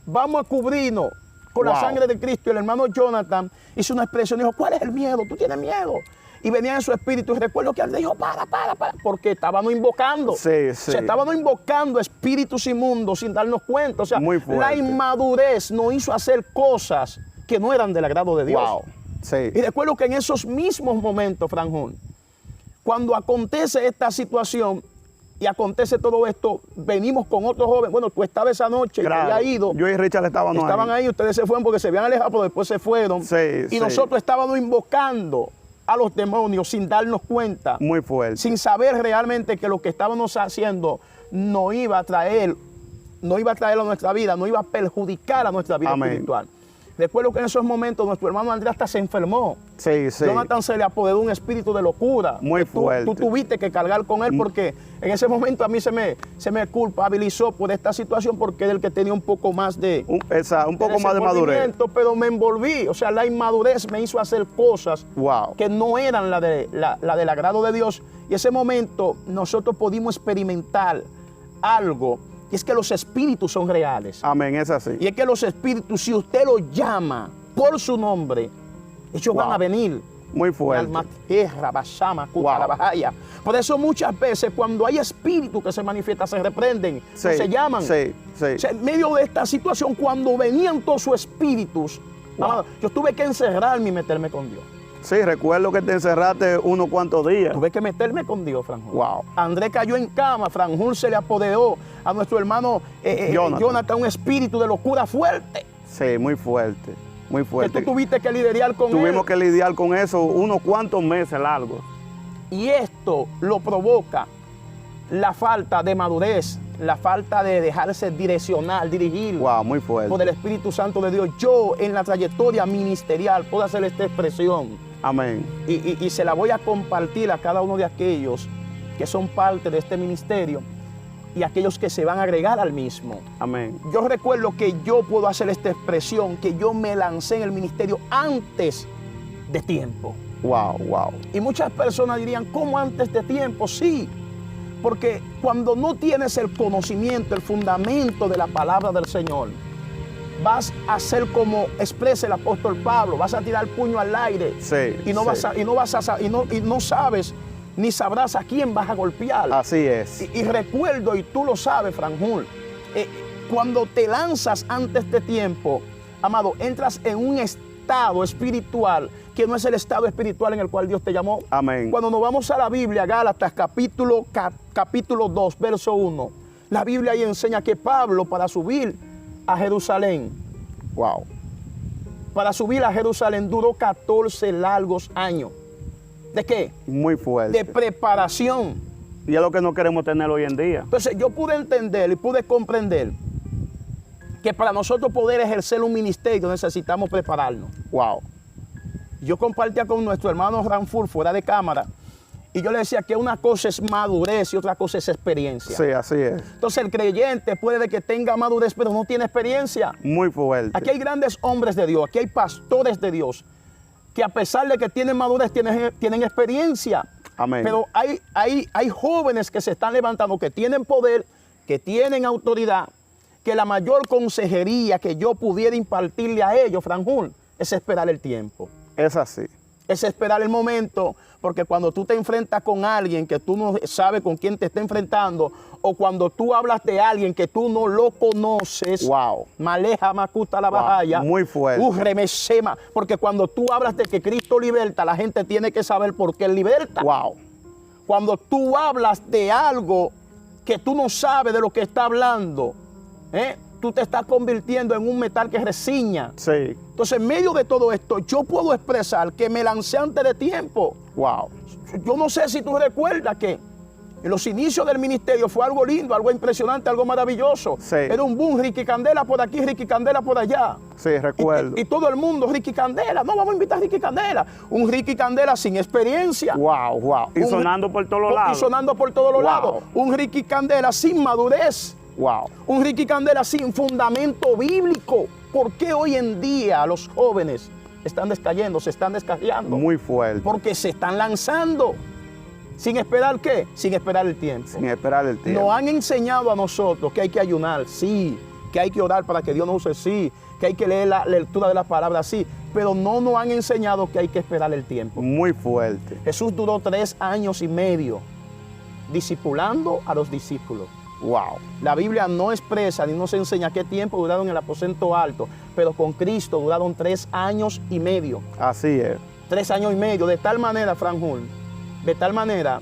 vamos a cubrirnos con la sangre de Cristo. Y el hermano Jonathan hizo una expresión, dijo, ¿cuál es el miedo? ¿Tú tienes miedo? Y venía en su espíritu, y recuerdo que Andrés dijo, para, porque estábamos invocando. Sí. O sea, estábamos invocando espíritus inmundos sin darnos cuenta. O sea, Muy fuerte. la inmadurez nos hizo hacer cosas que no eran del agrado de Dios. Wow. Sí. Y recuerdo que en esos mismos momentos, Franjón, cuando acontece esta situación y acontece todo esto, venimos con otro joven. Bueno, tú estabas esa noche, Claro. y había ido. Yo y Richard estaban ahí, ustedes se fueron porque se habían alejado, pero después se fueron. Sí, y sí. nosotros estábamos invocando a los demonios sin darnos cuenta. Muy fuerte. Sin saber realmente que lo que estábamos haciendo no iba a traer a nuestra vida, no iba a perjudicar a nuestra vida Amén. espiritual. Recuerdo que en esos momentos nuestro hermano Andrés hasta se enfermó. Sí. Jonathan se le apoderó un espíritu de locura. Muy Tú fuerte. tuviste que cargar con él porque en ese momento a mí se me culpabilizó por esta situación porque era el que tenía un poco más de... Un poco más de madurez. desenvolvimiento, pero me envolví. O sea, la inmadurez me hizo hacer cosas Wow. que no eran la del agrado de Dios. Y ese momento nosotros pudimos experimentar algo. Y es que los espíritus son reales. Amén, es así. Y es que los espíritus, si usted los llama por su nombre, ellos van a venir. Muy fuerte. Alma, tierra, basama, cucarabajaya. Por eso muchas veces cuando hay espíritus que se manifiestan, se reprenden, Sí, no se llaman. sí. O sea, en medio de esta situación, cuando venían todos sus espíritus, amado, yo tuve que encerrarme y meterme con Dios. Sí, recuerdo que te encerraste unos cuantos días. Tuve que meterme con Dios, Franjul. Wow. Andrés cayó en cama, Franjul se le apoderó a nuestro hermano Jonathan un espíritu de locura fuerte. Sí, muy fuerte. Muy Que fuerte. tú tuviste que lidiar con él. Tuvimos que lidiar con eso unos cuantos meses largos. Y esto lo provoca la falta de madurez, la falta de dejarse direccionar, dirigir Wow, muy fuerte. por el Espíritu Santo de Dios. Yo en la trayectoria ministerial puedo hacer esta expresión Amén. y se la voy a compartir a cada uno de aquellos que son parte de este ministerio y aquellos que se van a agregar al mismo. Amén. Yo recuerdo que yo puedo hacer esta expresión, que yo me lancé en el ministerio antes de tiempo. Wow. Y muchas personas dirían, ¿cómo antes de tiempo? Sí, porque cuando no tienes el conocimiento, el fundamento de la palabra del Señor, vas a ser como expresa el apóstol Pablo, vas a tirar puño al aire Sí. y no sabes ni sabrás a quién vas a golpear. Así es. Y recuerdo, y tú lo sabes, Franjul, cuando te lanzas antes de tiempo, amado, entras en un estado espiritual que no es el estado espiritual en el cual Dios te llamó. Amén. Cuando nos vamos a la Biblia, Gálatas capítulo 2, verso 1, la Biblia ahí enseña que Pablo, para subir a Jerusalén, Wow. duró 14 largos años. ¿De qué? Muy fuerte. De preparación. Y es lo que no queremos tener hoy en día. Entonces yo pude entender y pude comprender que para nosotros poder ejercer un ministerio necesitamos prepararnos. Wow. Yo compartía con nuestro hermano Ranfur fuera de cámara y yo le decía que una cosa es madurez y otra cosa es experiencia. Sí, así es. Entonces el creyente puede que tenga madurez pero no tiene experiencia. Muy fuerte. Aquí hay grandes hombres de Dios, aquí hay pastores de Dios que a pesar de que tienen madurez tienen experiencia. Amén. Pero hay jóvenes que se están levantando, que tienen poder, que tienen autoridad, que la mayor consejería que yo pudiera impartirle a ellos, Franjul, es esperar el tiempo. Es así. Es esperar el momento, porque cuando tú te enfrentas con alguien que tú no sabes con quién te está enfrentando, o cuando tú hablas de alguien que tú no lo conoces, Wow. maleja macuta la bajaya, Muy fuerte. remesema, porque cuando tú hablas de que Cristo liberta, la gente tiene que saber por qué Él liberta. Wow. Cuando tú hablas de algo que tú no sabes de lo que está hablando, tú te estás convirtiendo en un metal que resiña. Sí. Entonces, en medio de todo esto, yo puedo expresar que me lancé antes de tiempo. Wow. Yo no sé si tú recuerdas que en los inicios del ministerio fue algo lindo, algo impresionante, algo maravilloso. Sí. Era un boom, Ricky Candela por aquí, Ricky Candela por allá. Sí, recuerdo. Y todo el mundo, Ricky Candela, no, vamos a invitar a Ricky Candela. Un Ricky Candela sin experiencia. Wow, wow. Y sonando por todos lados. Y sonando por todos los Wow. lados. Un Ricky Candela sin madurez. Wow. Un Ricky Candela sin fundamento bíblico. ¿Por qué hoy en día los jóvenes están descayendo, se están descarriando? Muy fuerte. Porque se están lanzando. ¿Sin esperar qué? Sin esperar el tiempo. Sin esperar el tiempo. Nos han enseñado a nosotros que hay que ayunar, sí. Que hay que orar para que Dios nos use, sí. Que hay que leer la lectura de la palabra, sí. Pero no nos han enseñado que hay que esperar el tiempo. Muy fuerte. Jesús duró 3 años y medio discipulando a los discípulos. Wow. La Biblia no expresa ni nos enseña qué tiempo duraron en el aposento alto, pero con Cristo duraron 3 años y medio. Así es. 3 años y medio, de tal manera, Franjul, de tal manera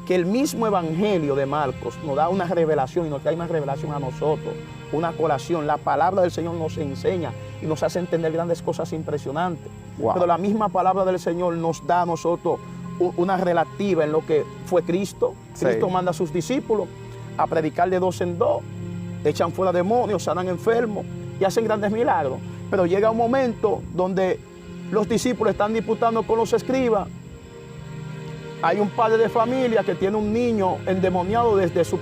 que el mismo Evangelio de Marcos nos da una revelación y nos trae una revelación a nosotros, una colación. La palabra del Señor nos enseña y nos hace entender grandes cosas impresionantes. Wow. Pero la misma palabra del Señor nos da a nosotros una relativa en lo que fue Cristo. Sí. Cristo manda a sus discípulos a predicar de 2 en 2, echan fuera demonios, sanan enfermos y hacen grandes milagros. Pero llega un momento donde los discípulos están disputando con los escribas. Hay un padre de familia que tiene un niño endemoniado desde su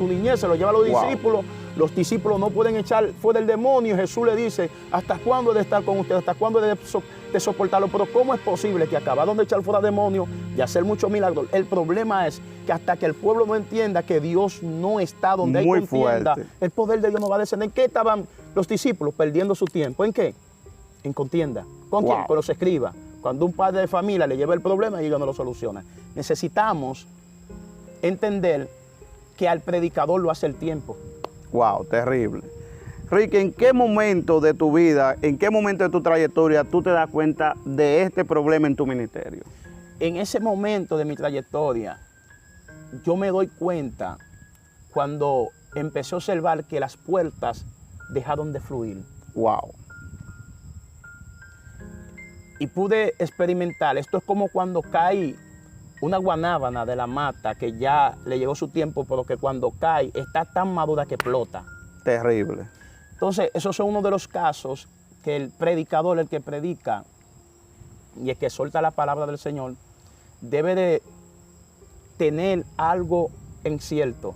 niñez, se lo lleva a los discípulos. Los discípulos no pueden echar fuera el demonio. Jesús le dice, ¿hasta cuándo he de estar con ustedes? ¿Hasta cuándo he de soportarlo? Pero ¿cómo es posible que acabaron de echar fuera demonios y hacer muchos milagros? El problema es que hasta que el pueblo no entienda que Dios no está donde hay contienda, el poder de Dios no va a descender. ¿En qué estaban los discípulos? Perdiendo su tiempo. ¿En qué? En contienda. ¿Con quién? Con los escribas. Cuando un padre de familia le lleva el problema y ellos no lo solucionan. Necesitamos entender que al predicador lo hace el tiempo. Wow, terrible. Ricky, ¿en qué momento de tu vida, en qué momento de tu trayectoria tú te das cuenta de este problema en tu ministerio? En ese momento de mi trayectoria, yo me doy cuenta cuando empecé a observar que las puertas dejaron de fluir. Wow. Y pude experimentar, esto es como cuando cae una guanábana de la mata que ya le llegó su tiempo, pero que cuando cae está tan madura que explota. Terrible. Entonces, esos son uno de los casos que el predicador, el que predica y el que suelta la palabra del Señor, debe de tener algo en cierto.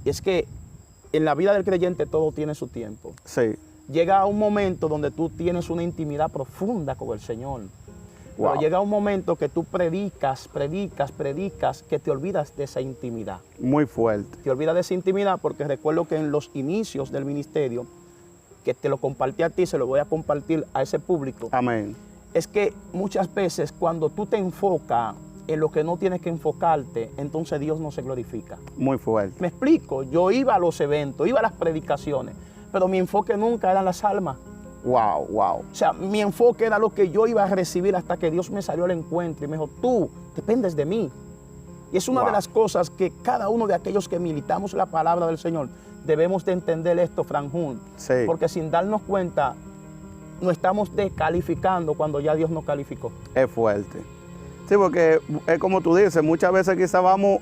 Y es que en la vida del creyente todo tiene su tiempo. Sí. Llega un momento donde tú tienes una intimidad profunda con el Señor. Wow. Pero llega un momento que tú predicas, que te olvidas de esa intimidad. Muy fuerte. Te olvidas de esa intimidad porque recuerdo que en los inicios del ministerio, que te lo compartí a ti, se lo voy a compartir a ese público. Amén. Es que muchas veces cuando tú te enfocas en lo que no tienes que enfocarte, entonces Dios no se glorifica. Muy fuerte. Me explico, yo iba a los eventos, iba a las predicaciones, pero mi enfoque nunca eran las almas. Wow, wow. O sea, mi enfoque era lo que yo iba a recibir hasta que Dios me salió al encuentro y me dijo, tú dependes de mí. Y es una de las cosas que cada uno de aquellos que militamos la palabra del Señor debemos de entender esto, Franjul. Sí. Porque sin darnos cuenta, nos estamos descalificando cuando ya Dios nos calificó. Es fuerte. Sí, porque es como tú dices, muchas veces quizás vamos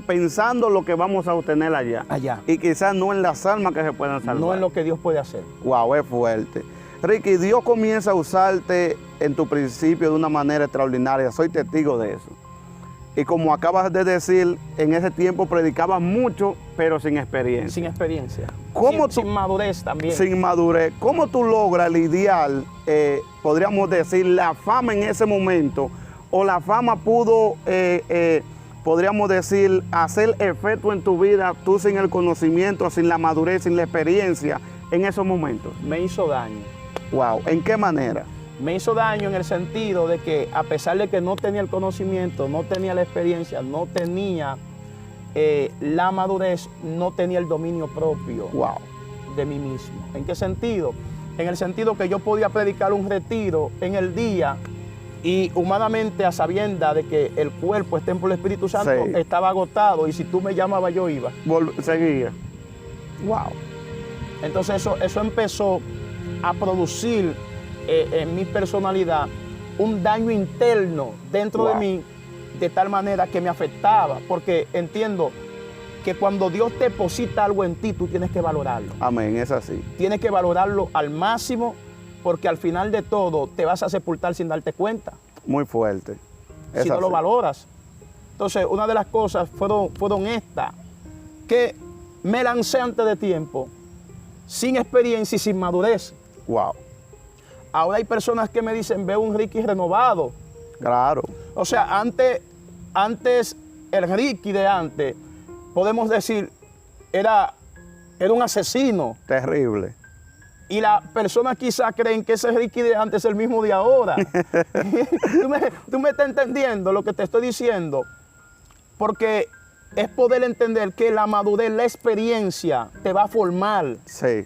pensando lo que vamos a obtener allá. Allá. Y quizás no en las almas que se puedan salvar. No en lo que Dios puede hacer. Wow, es fuerte. Ricky, Dios comienza a usarte en tu principio de una manera extraordinaria. Soy testigo de eso. Y como acabas de decir, en ese tiempo predicabas mucho, pero sin experiencia. Sin experiencia. Sin madurez también. Sin madurez. ¿Cómo tú logras lidiar, podríamos decir, la fama en ese momento? ¿O la fama pudo, podríamos decir, hacer efecto en tu vida, tú sin el conocimiento, sin la madurez, sin la experiencia, en esos momentos? Me hizo daño. Wow, ¿en qué manera? Me hizo daño en el sentido de que a pesar de que no tenía el conocimiento, no tenía la experiencia, no tenía la madurez, no tenía el dominio propio de mí mismo. ¿En qué sentido? En el sentido que yo podía predicar un retiro en el día y humanamente a sabienda de que el cuerpo, el templo del Espíritu Santo, estaba agotado y si tú me llamabas yo iba. Seguía. Wow. Entonces eso empezó a producir en mi personalidad un daño interno dentro de mí, de tal manera que me afectaba, porque entiendo que cuando Dios deposita algo en ti, tú tienes que valorarlo. Amén, es así. Tienes que valorarlo al máximo, porque al final de todo te vas a sepultar sin darte cuenta. Muy fuerte. Si no lo valoras. Entonces, una de las cosas fueron estas, que me lancé antes de tiempo, sin experiencia y sin madurez. Wow. Ahora hay personas que me dicen, veo un Ricky renovado. Claro. O sea, antes el Ricky de antes, podemos decir, era un asesino. Terrible. Y las personas quizás creen que ese Ricky de antes es el mismo de ahora. ¿Tú me estás entendiendo lo que te estoy diciendo? Porque es poder entender que la madurez, la experiencia te va a formar. Sí.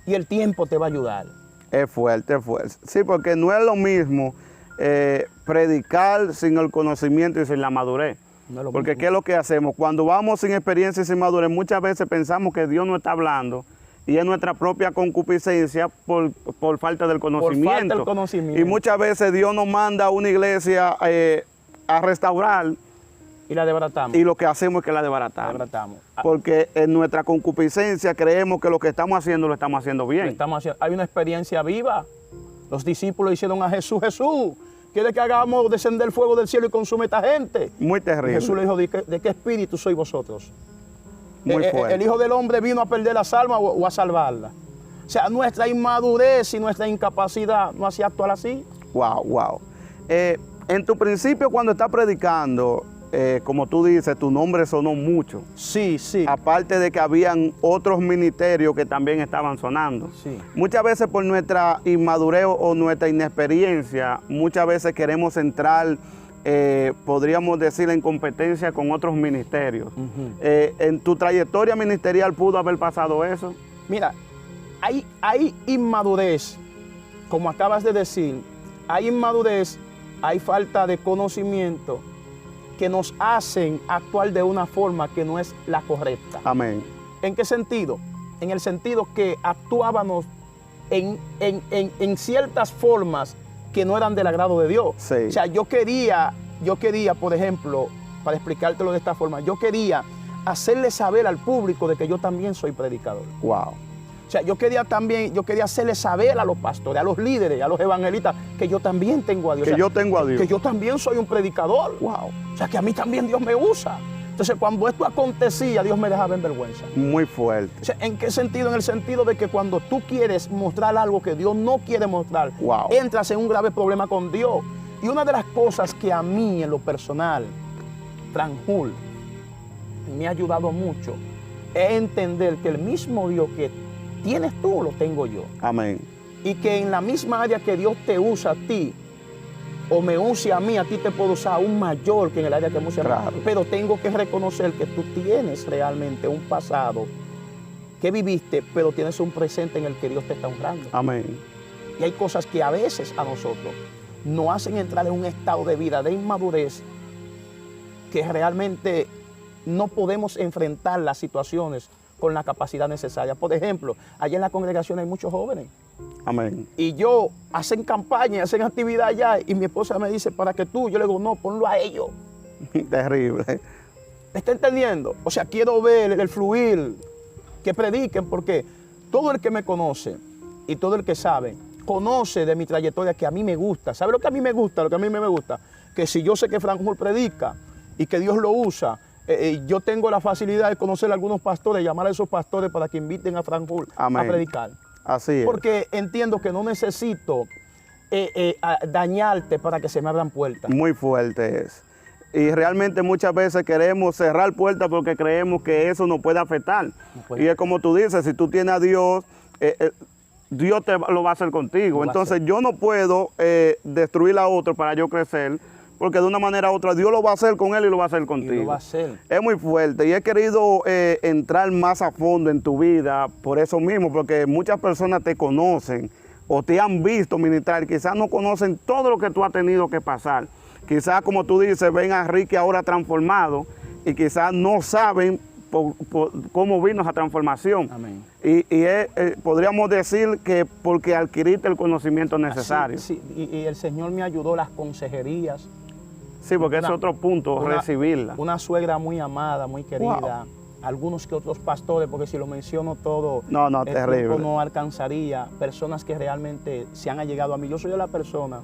Y el tiempo te va a ayudar. Es fuerte, es fuerte. Sí, porque no es lo mismo predicar sin el conocimiento y sin la madurez. No es lo porque mismo. ¿Qué es lo que hacemos? Cuando vamos sin experiencia y sin madurez, muchas veces pensamos que Dios no está hablando y es nuestra propia concupiscencia por falta del conocimiento. Por falta del conocimiento. Y muchas veces Dios nos manda a una iglesia a restaurar. Y la desbaratamos. Y lo que hacemos es que la desbaratamos. Porque en nuestra concupiscencia creemos que lo que estamos haciendo lo estamos haciendo bien. Hay una experiencia viva. Los discípulos hicieron a Jesús, ¿quiere que hagamos descender el fuego del cielo y consume a esta gente? Muy terrible. Y Jesús le dijo, ¿de qué espíritu sois vosotros? Muy fuerte. El Hijo del Hombre vino a perder las almas o a salvarlas. O sea, nuestra inmadurez y nuestra incapacidad no hacía actuar así. Wow, wow. En tu principio, cuando estás predicando, como tú dices, tu nombre sonó mucho. Sí, sí. Aparte de que habían otros ministerios que también estaban sonando. Sí. Muchas veces por nuestra inmadurez o nuestra inexperiencia, muchas veces queremos entrar, podríamos decir, en competencia con otros ministerios. ¿En tu trayectoria ministerial pudo haber pasado eso? Mira, hay inmadurez, como acabas de decir, hay inmadurez, hay falta de conocimiento, que nos hacen actuar de una forma que no es la correcta. Amén. ¿En qué sentido? En el sentido que actuábamos en ciertas formas que no eran del agrado de Dios. Sí. O sea, yo quería, por ejemplo, para explicártelo de esta forma, yo quería hacerle saber al público de que yo también soy predicador. Wow. O sea, yo quería hacerle saber a los pastores, a los líderes, a los evangelistas, que yo también tengo a Dios. Que yo tengo a Dios. Que yo también soy un predicador. Wow. O sea, que a mí también Dios me usa. Entonces, cuando esto acontecía, Dios me dejaba en vergüenza. Muy fuerte. O sea, ¿en qué sentido? En el sentido de que cuando tú quieres mostrar algo que Dios no quiere mostrar, entras en un grave problema con Dios. Y una de las cosas que a mí, en lo personal, Franjul, me ha ayudado mucho, es entender que el mismo Dios que tienes tú, lo tengo yo. Amén. Y que en la misma área que Dios te usa a ti, o me use a mí te puedo usar aún mayor que en el área que me usa a mí. Pero tengo que reconocer que tú tienes realmente un pasado que viviste, pero tienes un presente en el que Dios te está honrando. Amén. Y hay cosas que a veces a nosotros nos hacen entrar en un estado de vida, de inmadurez, que realmente no podemos enfrentar las situaciones con la capacidad necesaria. Por ejemplo, allá en la congregación hay muchos jóvenes. Amén. Y hacen campaña, hacen actividad allá, y mi esposa me dice, ¿para que tú? Yo le digo, no, ponlo a ellos. Terrible. ¿Me está entendiendo? O sea, quiero ver el fluir, que prediquen, porque todo el que me conoce y todo el que sabe, conoce de mi trayectoria que a mí me gusta. ¿Sabe lo que a mí me gusta? Lo que a mí me gusta, que si yo sé que Franjul predica y que Dios lo usa, yo tengo la facilidad de conocer a algunos pastores, llamar a esos pastores para que inviten a Franjul a predicar. Así es. Porque entiendo que no necesito dañarte para que se me abran puertas. Muy fuerte es. Y realmente muchas veces queremos cerrar puertas porque creemos que eso nos puede afectar. Y es como tú dices, si tú tienes a Dios, Dios lo va a hacer contigo. Entonces yo no puedo destruir a otro para yo crecer, porque de una manera u otra Dios lo va a hacer con él y lo va a hacer contigo. Y lo va a hacer. Es muy fuerte y he querido entrar más a fondo en tu vida por eso mismo, porque muchas personas te conocen o te han visto ministrar, quizás no conocen todo lo que tú has tenido que pasar. Quizás, como tú dices, ven a Ricky ahora transformado y quizás no saben cómo vino esa transformación. Amén. Podríamos decir que porque adquiriste el conocimiento necesario. Sí, y el Señor me ayudó, las consejerías. Sí, porque es otro punto, recibirla. Una suegra muy amada, muy querida. Wow. Algunos que otros pastores, porque si lo menciono todo, no, el terrible. tiempo no alcanzaría. Personas que realmente se han allegado a mí. Yo soy de la persona,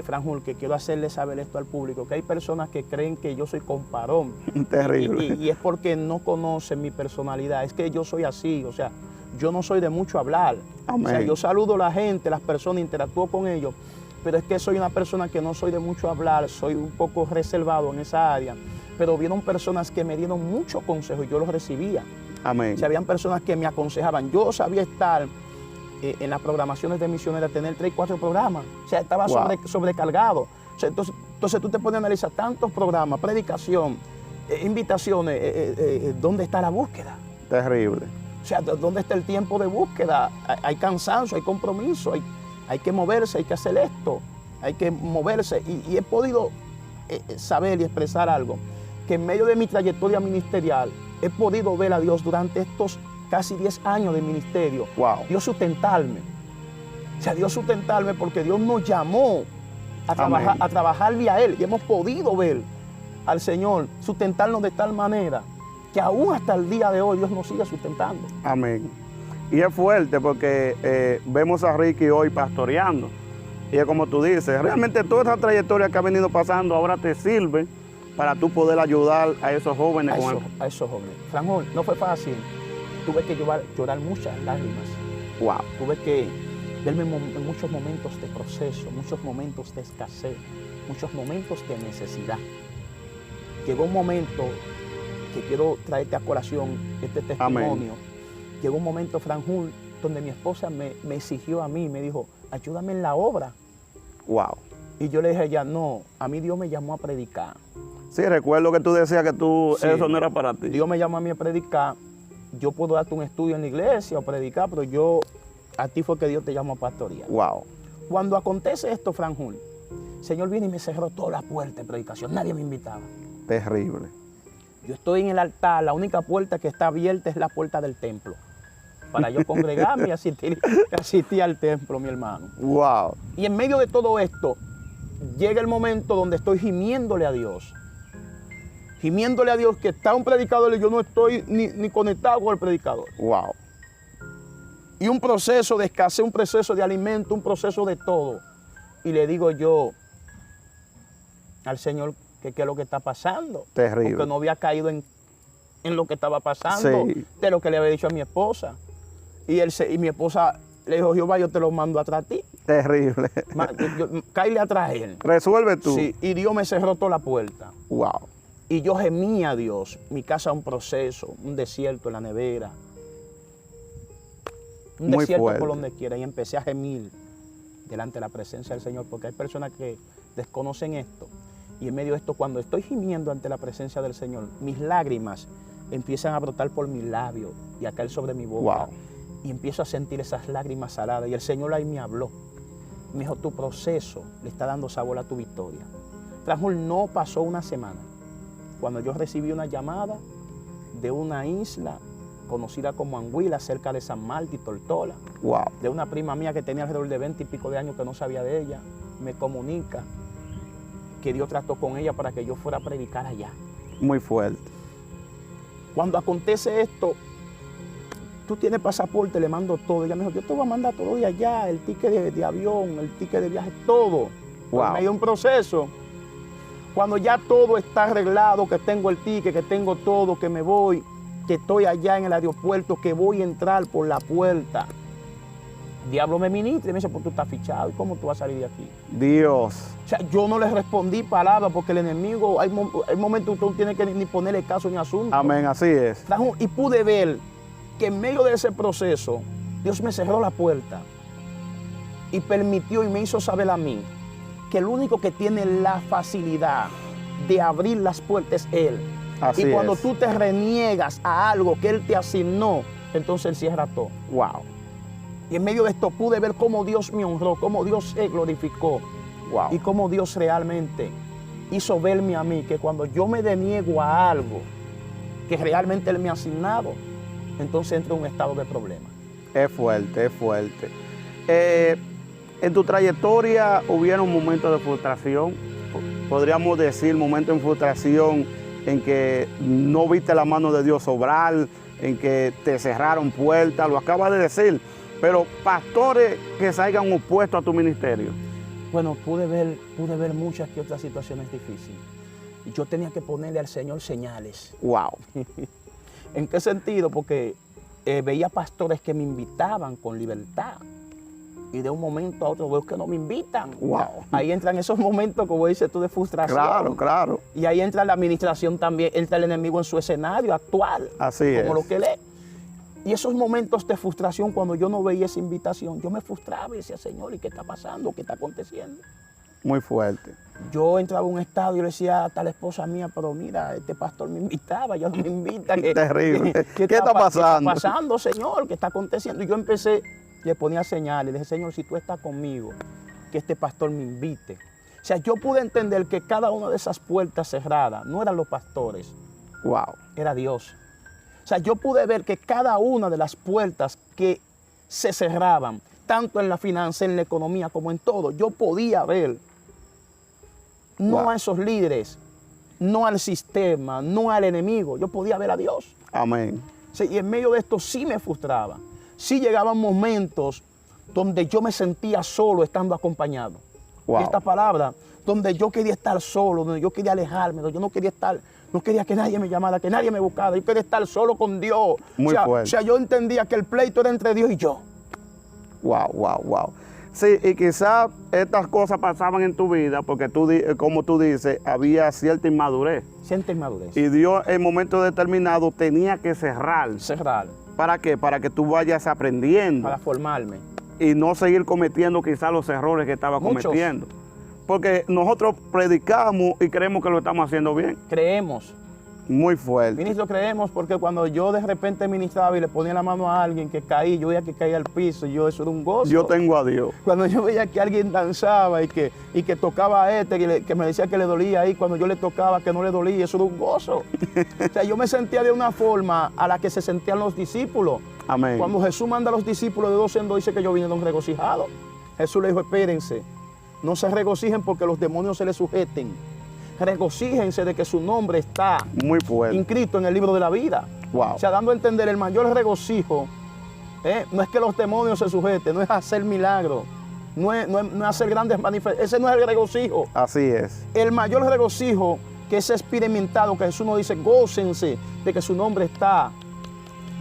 Franjul, que quiero hacerle saber esto al público, que hay personas que creen que yo soy comparón. Terrible. Y es porque no conocen mi personalidad. Es que yo soy así, o sea, yo no soy de mucho hablar. Amén. O sea, yo saludo a la gente, las personas, interactúo con ellos, pero es que soy una persona que no soy de mucho hablar, soy un poco reservado en esa área. Pero vieron personas que me dieron muchos consejos y yo los recibía. Amén. O sea, habían personas que me aconsejaban. Yo sabía estar en las programaciones de misioneras, tener 3 y 4 programas. O sea, estaba sobrecargado. O sea, entonces tú te pones a analizar tantos programas, predicación, invitaciones, ¿dónde está la búsqueda? Terrible. O sea, ¿dónde está el tiempo de búsqueda? Hay cansancio, hay compromiso, hay que moverse, hay que hacer esto, hay que moverse. Y he podido saber y expresar algo, que en medio de mi trayectoria ministerial he podido ver a Dios durante estos casi 10 años de ministerio. Wow. Dios sustentarme. O sea, Dios sustentarme porque Dios nos llamó a trabajarle a Él y hemos podido ver al Señor sustentarnos de tal manera que aún hasta el día de hoy Dios nos sigue sustentando. Amén. Y es fuerte porque vemos a Ricky hoy pastoreando. Y es como tú dices, realmente toda esa trayectoria que ha venido pasando ahora te sirve para tú poder ayudar a esos jóvenes. A esos jóvenes. Franjol, no fue fácil. Tuve que llorar muchas lágrimas. Wow. Tuve que verme en muchos momentos de proceso, muchos momentos de escasez, muchos momentos de necesidad. Llegó un momento que quiero traerte a colación este testimonio. Amén. Llegó un momento, Franjul, donde mi esposa me exigió a mí, me dijo, ayúdame en la obra. Wow. Y yo le dije a ella, no, a mí Dios me llamó a predicar. Sí, recuerdo que tú decías que Sí, eso no era para ti. Dios me llamó a mí a predicar. Yo puedo darte un estudio en la iglesia o predicar, pero a ti fue que Dios te llamó a pastorear. Wow. Cuando acontece esto, Franjul, el Señor viene y me cerró toda la puerta de predicación. Nadie me invitaba. Terrible. Yo estoy en el altar, la única puerta que está abierta es la puerta del templo. Para yo congregarme y asistir al templo, mi hermano. Wow. Y en medio de todo esto, llega el momento donde estoy gimiéndole a Dios. Gimiéndole a Dios que está un predicador y yo no estoy ni conectado con el predicador. Wow. Y un proceso de escasez, un proceso de alimento, un proceso de todo. Y le digo yo al Señor que qué es lo que está pasando. Terrible. Porque no había caído en lo que estaba pasando, Sí. de lo que le había dicho a mi esposa. Y mi esposa le dijo, Jehová, yo te lo mando atrás a ti. Terrible. Cáile atrás a él. Resuelve tú. Sí, y Dios me cerró toda la puerta. Wow. Y yo gemía a Dios. Mi casa es un proceso, un desierto en la nevera. Un Muy desierto fuerte. por donde quiera. Y empecé a gemir delante de la presencia del Señor, porque hay personas que desconocen esto. Y en medio de esto, cuando estoy gimiendo ante la presencia del Señor, mis lágrimas empiezan a brotar por mis labios y a caer sobre mi boca. Wow. Y empiezo a sentir esas lágrimas saladas. Y el Señor ahí me habló. Me dijo, tu proceso le está dando sabor a tu victoria. Franjul, no pasó una semana cuando yo recibí una llamada de una isla conocida como Anguila, cerca de San Martín y Tortola, Wow. de una prima mía que tenía alrededor de 20 y pico de años que no sabía de ella. Me comunica que Dios trató con ella para que yo fuera a predicar allá. Muy fuerte. Cuando acontece esto, tú tienes pasaporte, le mando todo. Ella me dijo, yo te voy a mandar todo de allá, el ticket de avión, el ticket de viaje, todo. Wow. En medio de un proceso. Cuando ya todo está arreglado, que tengo el ticket, que tengo todo, que me voy, que estoy allá en el aeropuerto, que voy a entrar por la puerta. Diablo me ministra y me dice, pues tú estás fichado, ¿y cómo tú vas a salir de aquí? Dios. O sea, yo no le respondí palabra porque el enemigo, hay momentos que tú no tienes que ni ponerle caso ni asunto. Amén, así es. Y pude ver que en medio de ese proceso, Dios me cerró la puerta y permitió y me hizo saber a mí que el único que tiene la facilidad de abrir las puertas es Él. Así y cuando es. tú te reniegas a algo que Él te asignó, entonces Él cierra todo. Wow. Y en medio de esto pude ver cómo Dios me honró, cómo Dios se glorificó. Wow. Y cómo Dios realmente hizo verme a mí que cuando yo me deniego a algo que realmente Él me ha asignado, entonces entro en un estado de problema. Es fuerte, es fuerte. En tu trayectoria hubieron momentos de frustración, podríamos decir momentos de frustración en que no viste la mano de Dios obrar, en que te cerraron puertas, lo acabas de decir, pero pastores que se hayan opuesto a tu ministerio. Bueno, pude ver muchas que otras situaciones difíciles. Yo tenía que ponerle al Señor señales. Wow. ¿En qué sentido? Porque veía pastores que me invitaban con libertad y de un momento a otro veo que no me invitan. Wow. Ahí entran esos momentos, como dices tú, de frustración. Claro, claro. Y ahí entra la administración también, entra el enemigo en su escenario actual. Así es. Como lo que lee. Y esos momentos de frustración, cuando yo no veía esa invitación, yo me frustraba y decía, Señor, ¿y qué está pasando? ¿Qué está aconteciendo? Muy fuerte. Yo entraba a un estadio y le decía a la esposa mía, pero mira, este pastor me invitaba, ya no me invita. Terrible. ¿Qué está pasando? ¿Qué está pasando, Señor? ¿Qué está aconteciendo? Y yo empecé, le ponía señales, le dije, Señor, si tú estás conmigo, que este pastor me invite. O sea, yo pude entender que cada una de esas puertas cerradas no eran los pastores, Wow. era Dios. O sea, yo pude ver que cada una de las puertas que se cerraban, tanto en la finanza, en la economía, como en todo, yo podía ver, no a esos líderes, no al sistema, no al enemigo, yo podía ver a Dios. Amén. Sí, y en medio de esto sí me frustraba. Sí llegaban momentos donde yo me sentía solo estando acompañado. Wow. Y esta palabra, donde yo quería estar solo, donde yo quería alejarme, donde yo no quería estar, no quería que nadie me llamara, que nadie me buscara. Yo quería estar solo con Dios. Muy fuerte. O sea, yo entendía que el pleito era entre Dios y yo. Wow, wow, wow. Sí, y quizás estas cosas pasaban en tu vida porque tú, como tú dices, había cierta inmadurez. Siente inmadurez. Y Dios en momento determinado tenía que cerrar. Cerrar. ¿Para qué? Para que tú vayas aprendiendo. Para formarme. Y no seguir cometiendo quizás los errores que estaba cometiendo. Porque nosotros predicamos y creemos que lo estamos haciendo bien. Creemos. Muy fuerte. Ministro, creemos porque cuando yo de repente ministraba y le ponía la mano a alguien que caía, yo veía que caía al piso, eso era un gozo. Yo tengo a Dios. Cuando yo veía que alguien danzaba y que tocaba a que me decía que le dolía ahí, cuando yo le tocaba que no le dolía, eso era un gozo. O sea, yo me sentía de una forma a la que se sentían los discípulos. Amén. Cuando Jesús manda a los discípulos de 2 en 2, dice que ellos vinieron regocijados. Jesús le dijo, espérense, no se regocijen porque los demonios se les sujeten. Regocíjense de que su nombre está muy fuerte, inscrito en el libro de la vida. Wow. O sea, dando a entender el mayor regocijo, no es que los demonios se sujeten, no es hacer milagros, no es hacer grandes manifestaciones, ese no es el regocijo. Así es. El mayor regocijo que es experimentado, que Jesús nos dice, gócense de que su nombre está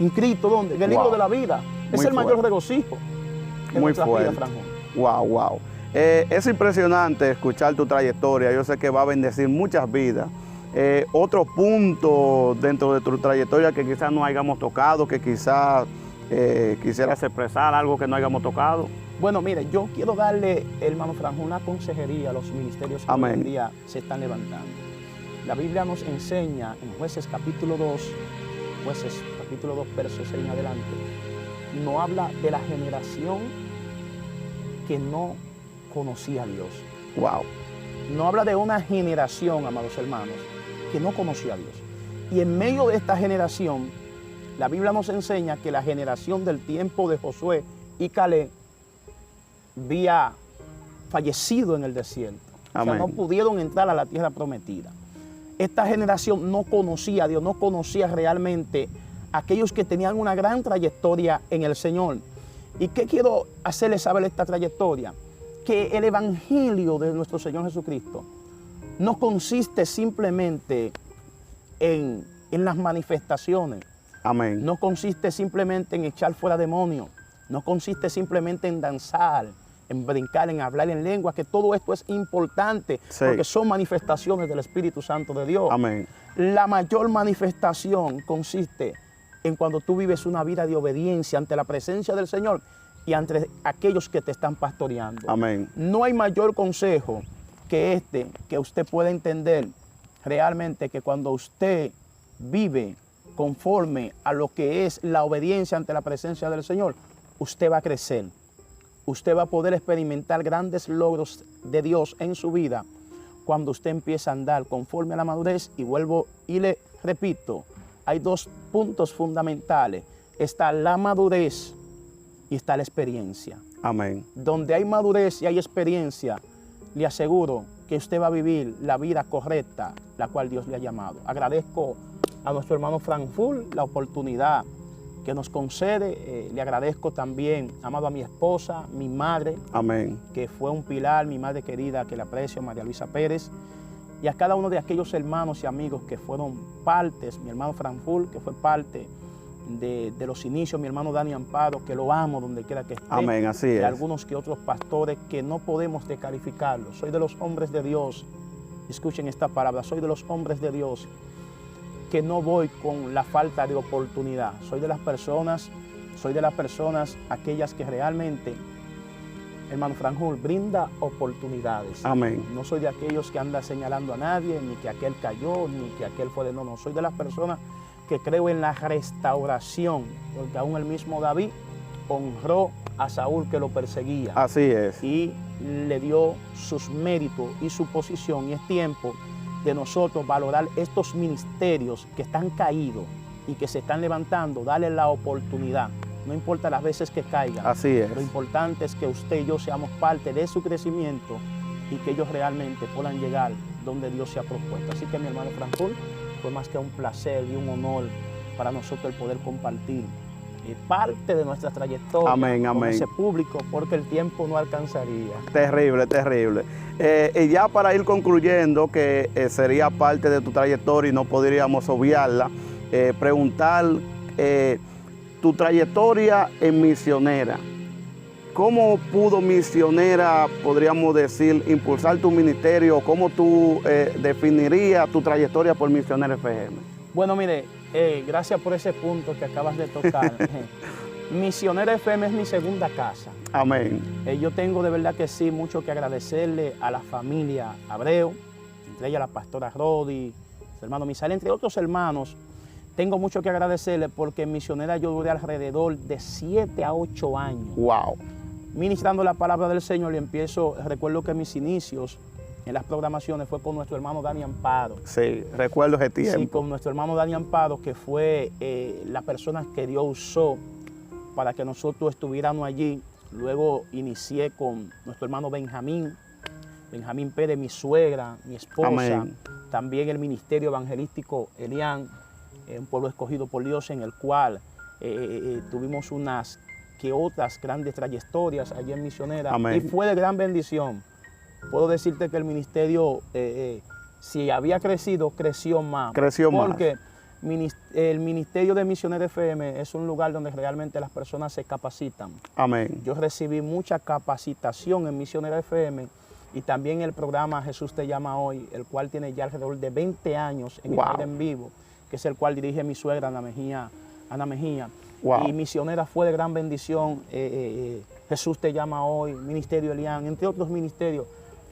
inscrito, ¿dónde? En el libro de la vida. Es el mayor regocijo en nuestra vida, Franjón. Wow, wow. Es impresionante escuchar tu trayectoria. Yo sé que va a bendecir muchas vidas. Otro punto dentro de tu trayectoria que quizás no hayamos tocado, que quizás quisieras expresar algo que no hayamos tocado. Bueno, mire, yo quiero darle, hermano Franjón, una consejería a los ministerios que hoy en día se están levantando. La Biblia nos enseña en Jueces capítulo 2, versos 6 en adelante, no habla de la generación que no conocía a Dios. Wow. No habla de una generación, amados hermanos, que no conoció a Dios. Y en medio de esta generación, la Biblia nos enseña que la generación del tiempo de Josué y Caleb había fallecido en el desierto. Amén. O sea, no pudieron entrar a la tierra prometida. Esta generación no conocía a Dios, no conocía realmente a aquellos que tenían una gran trayectoria en el Señor. ¿Y qué quiero hacerles saber esta trayectoria? Que el evangelio de nuestro Señor Jesucristo no consiste simplemente en las manifestaciones. Amén. No consiste simplemente en echar fuera demonios. No consiste simplemente en danzar, en brincar, en hablar en lengua, que todo esto es importante, sí, porque son manifestaciones del Espíritu Santo de Dios. Amén. La mayor manifestación consiste en cuando tú vives una vida de obediencia ante la presencia del Señor y ante aquellos que te están pastoreando. Amén. No hay mayor consejo que que usted pueda entender realmente, que cuando usted vive conforme a lo que es la obediencia ante la presencia del Señor, usted va a crecer. Usted va a poder experimentar grandes logros de Dios en su vida cuando usted empieza a andar conforme a la madurez. Y vuelvo y le repito, hay dos puntos fundamentales. Está la madurez y está la experiencia. Amén. Donde hay madurez y hay experiencia, le aseguro que usted va a vivir la vida correcta, la cual Dios le ha llamado. Agradezco a nuestro hermano Frank Full la oportunidad que nos concede. Le agradezco también, amado, a mi esposa, mi madre, Amén, que fue un pilar, mi madre querida, que le aprecio, María Luisa Pérez, y a cada uno de aquellos hermanos y amigos que fueron partes, mi hermano Frank Full, que fue parte de los inicios, mi hermano Dani Amparo, que lo amo donde quiera que esté. Amén, así es. Y algunos que otros pastores que no podemos descalificarlos. Soy de los hombres de Dios, escuchen esta palabra, soy de los hombres de Dios que no voy con la falta de oportunidad. Soy de las personas aquellas que realmente, hermano Frank Full, brinda oportunidades. Amén. No soy de aquellos que anda señalando a nadie, ni que aquel cayó, ni que aquel fue de no. Soy de las personas que creo en la restauración, porque aún el mismo David honró a Saúl que lo perseguía. Así es. Y le dio sus méritos y su posición. Y es tiempo de nosotros valorar estos ministerios que están caídos y que se están levantando, darle la oportunidad. No importa las veces que caigan. Así es. Lo importante es que usted y yo seamos parte de su crecimiento y que ellos realmente puedan llegar donde Dios se ha propuesto. Así que, mi hermano Frank Full, fue más que un placer y un honor para nosotros el poder compartir parte de nuestra trayectoria con ese público, porque el tiempo no alcanzaría. Terrible, terrible. Y ya para ir concluyendo, que sería parte de tu trayectoria y no podríamos obviarla, preguntar tu trayectoria en misionera. ¿Cómo pudo Misionera, podríamos decir, impulsar tu ministerio? ¿Cómo tú definirías tu trayectoria por Misionera FM? Bueno, mire, gracias por ese punto que acabas de tocar. Misionera FM es mi segunda casa. Amén. Yo tengo de verdad que sí mucho que agradecerle a la familia Abreu, entre ellas la pastora Rodi, su hermano Misael, entre otros hermanos. Tengo mucho que agradecerle porque en Misionera yo duré alrededor de 7 a 8 años. Wow. Ministrando la palabra del Señor, y recuerdo que mis inicios en las programaciones fue con nuestro hermano Dani Amparo. Sí, recuerdo ese tiempo. Sí, con nuestro hermano Dani Amparo, que fue la persona que Dios usó para que nosotros estuviéramos allí. Luego inicié con nuestro hermano Benjamín Pérez, mi suegra, mi esposa. Amén. También el ministerio evangelístico Elián, un pueblo escogido por Dios, en el cual tuvimos unas que otras grandes trayectorias allí en Misionera. Amén. Y fue de gran bendición. Puedo decirte que el ministerio, si había crecido, creció más. Creció más. Porque el ministerio de Misionera FM es un lugar donde realmente las personas se capacitan. Amén. Yo recibí mucha capacitación en Misionera FM y también el programa Jesús te llama hoy, el cual tiene ya alrededor de 20 años en el aire en vivo, que es el cual dirige mi suegra Ana Mejía. Wow. Y Misionera fue de gran bendición. Jesús te llama hoy, Ministerio Elián, entre otros ministerios.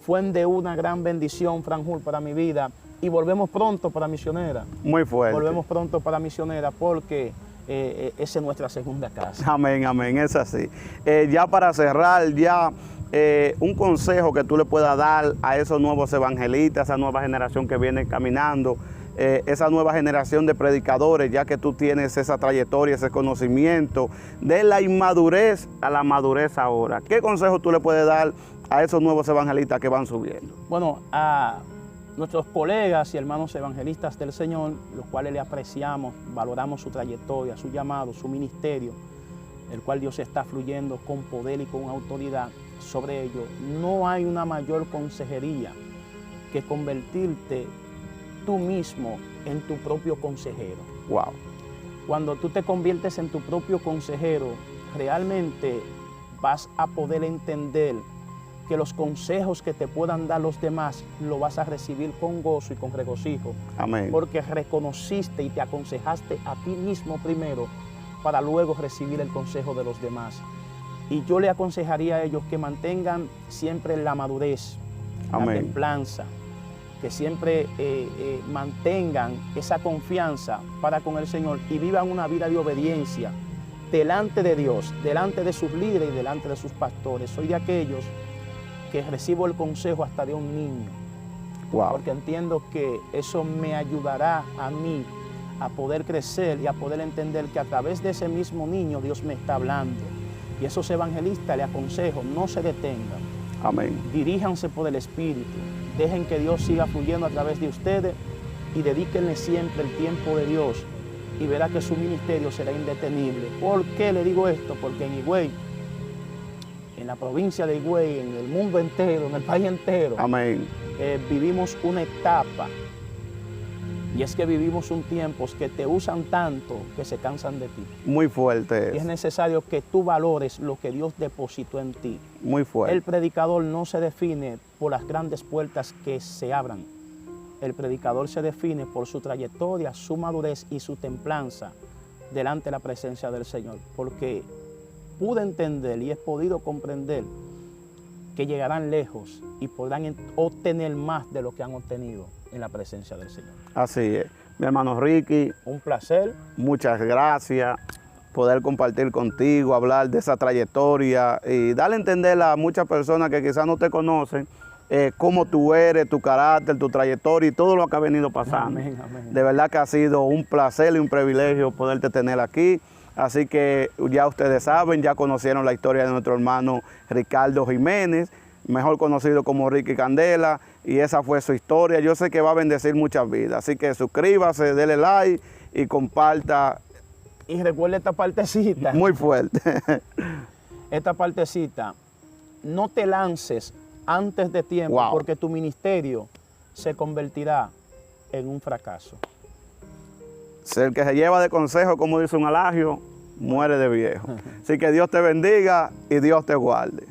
Fue de una gran bendición, Frank Full, para mi vida. Y volvemos pronto para Misionera. Muy fuerte. Volvemos pronto para Misionera porque esa es nuestra segunda casa. Amén, amén, es así. Ya para cerrar, un consejo que tú le puedas dar a esos nuevos evangelistas, a esa nueva generación que viene caminando, esa nueva generación de predicadores, ya que tú tienes esa trayectoria, ese conocimiento de la inmadurez a la madurez ahora. ¿Qué consejo tú le puedes dar a esos nuevos evangelistas que van subiendo? Bueno, a nuestros colegas y hermanos evangelistas del Señor, los cuales le apreciamos, valoramos su trayectoria, su llamado, su ministerio, el cual Dios está fluyendo con poder y con autoridad sobre ellos. No hay una mayor consejería que convertirte tú mismo en tu propio consejero. Wow. Cuando tú te conviertes en tu propio consejero, realmente vas a poder entender que los consejos que te puedan dar los demás lo vas a recibir con gozo y con regocijo. Amén. Porque reconociste y te aconsejaste a ti mismo primero para luego recibir el consejo de los demás. Y yo le aconsejaría a ellos que mantengan siempre la madurez, Amén. la templanza, que siempre mantengan esa confianza para con el Señor y vivan una vida de obediencia delante de Dios, delante de sus líderes y delante de sus pastores. Soy de aquellos que recibo el consejo hasta de un niño, Wow. porque entiendo que eso me ayudará a mí a poder crecer y a poder entender que a través de ese mismo niño Dios me está hablando. Y esos evangelistas le aconsejo, no se detengan. Amén. Diríjanse por el Espíritu. Dejen que Dios siga fluyendo a través de ustedes y dedíquenle siempre el tiempo de Dios y verá que su ministerio será indetenible. ¿Por qué le digo esto? Porque en Higüey, en la provincia de Higüey, en el mundo entero, en el país entero, Amén. Vivimos una etapa. Y es que vivimos un tiempo que te usan tanto que se cansan de ti. Muy fuerte. Y es necesario que tú valores lo que Dios depositó en ti. Muy fuerte. El predicador no se define por las grandes puertas que se abran. El predicador se define por su trayectoria, su madurez y su templanza delante de la presencia del Señor. Porque pude entender y he podido comprender que llegarán lejos y podrán obtener más de lo que han obtenido en la presencia del Señor. Así es. Mi hermano Ricky, Un placer. muchas gracias poder compartir contigo, hablar de esa trayectoria y darle a entender a muchas personas que quizás no te conocen cómo tú eres, tu carácter, tu trayectoria y todo lo que ha venido pasando. Amén, amén. De verdad que ha sido un placer y un privilegio poderte tener aquí. Así que ya ustedes saben, ya conocieron la historia de nuestro hermano Ricardo Jiménez, mejor conocido como Ricky Candela, y esa fue su historia. Yo sé que va a bendecir muchas vidas, así que suscríbase, dele like y comparta. Y recuerda esta partecita. Muy fuerte. Esta partecita. No te lances antes de tiempo, Wow. porque tu ministerio se convertirá en un fracaso. El que se lleva de consejo, como dice un alagio, muere de viejo. Así que Dios te bendiga y Dios te guarde.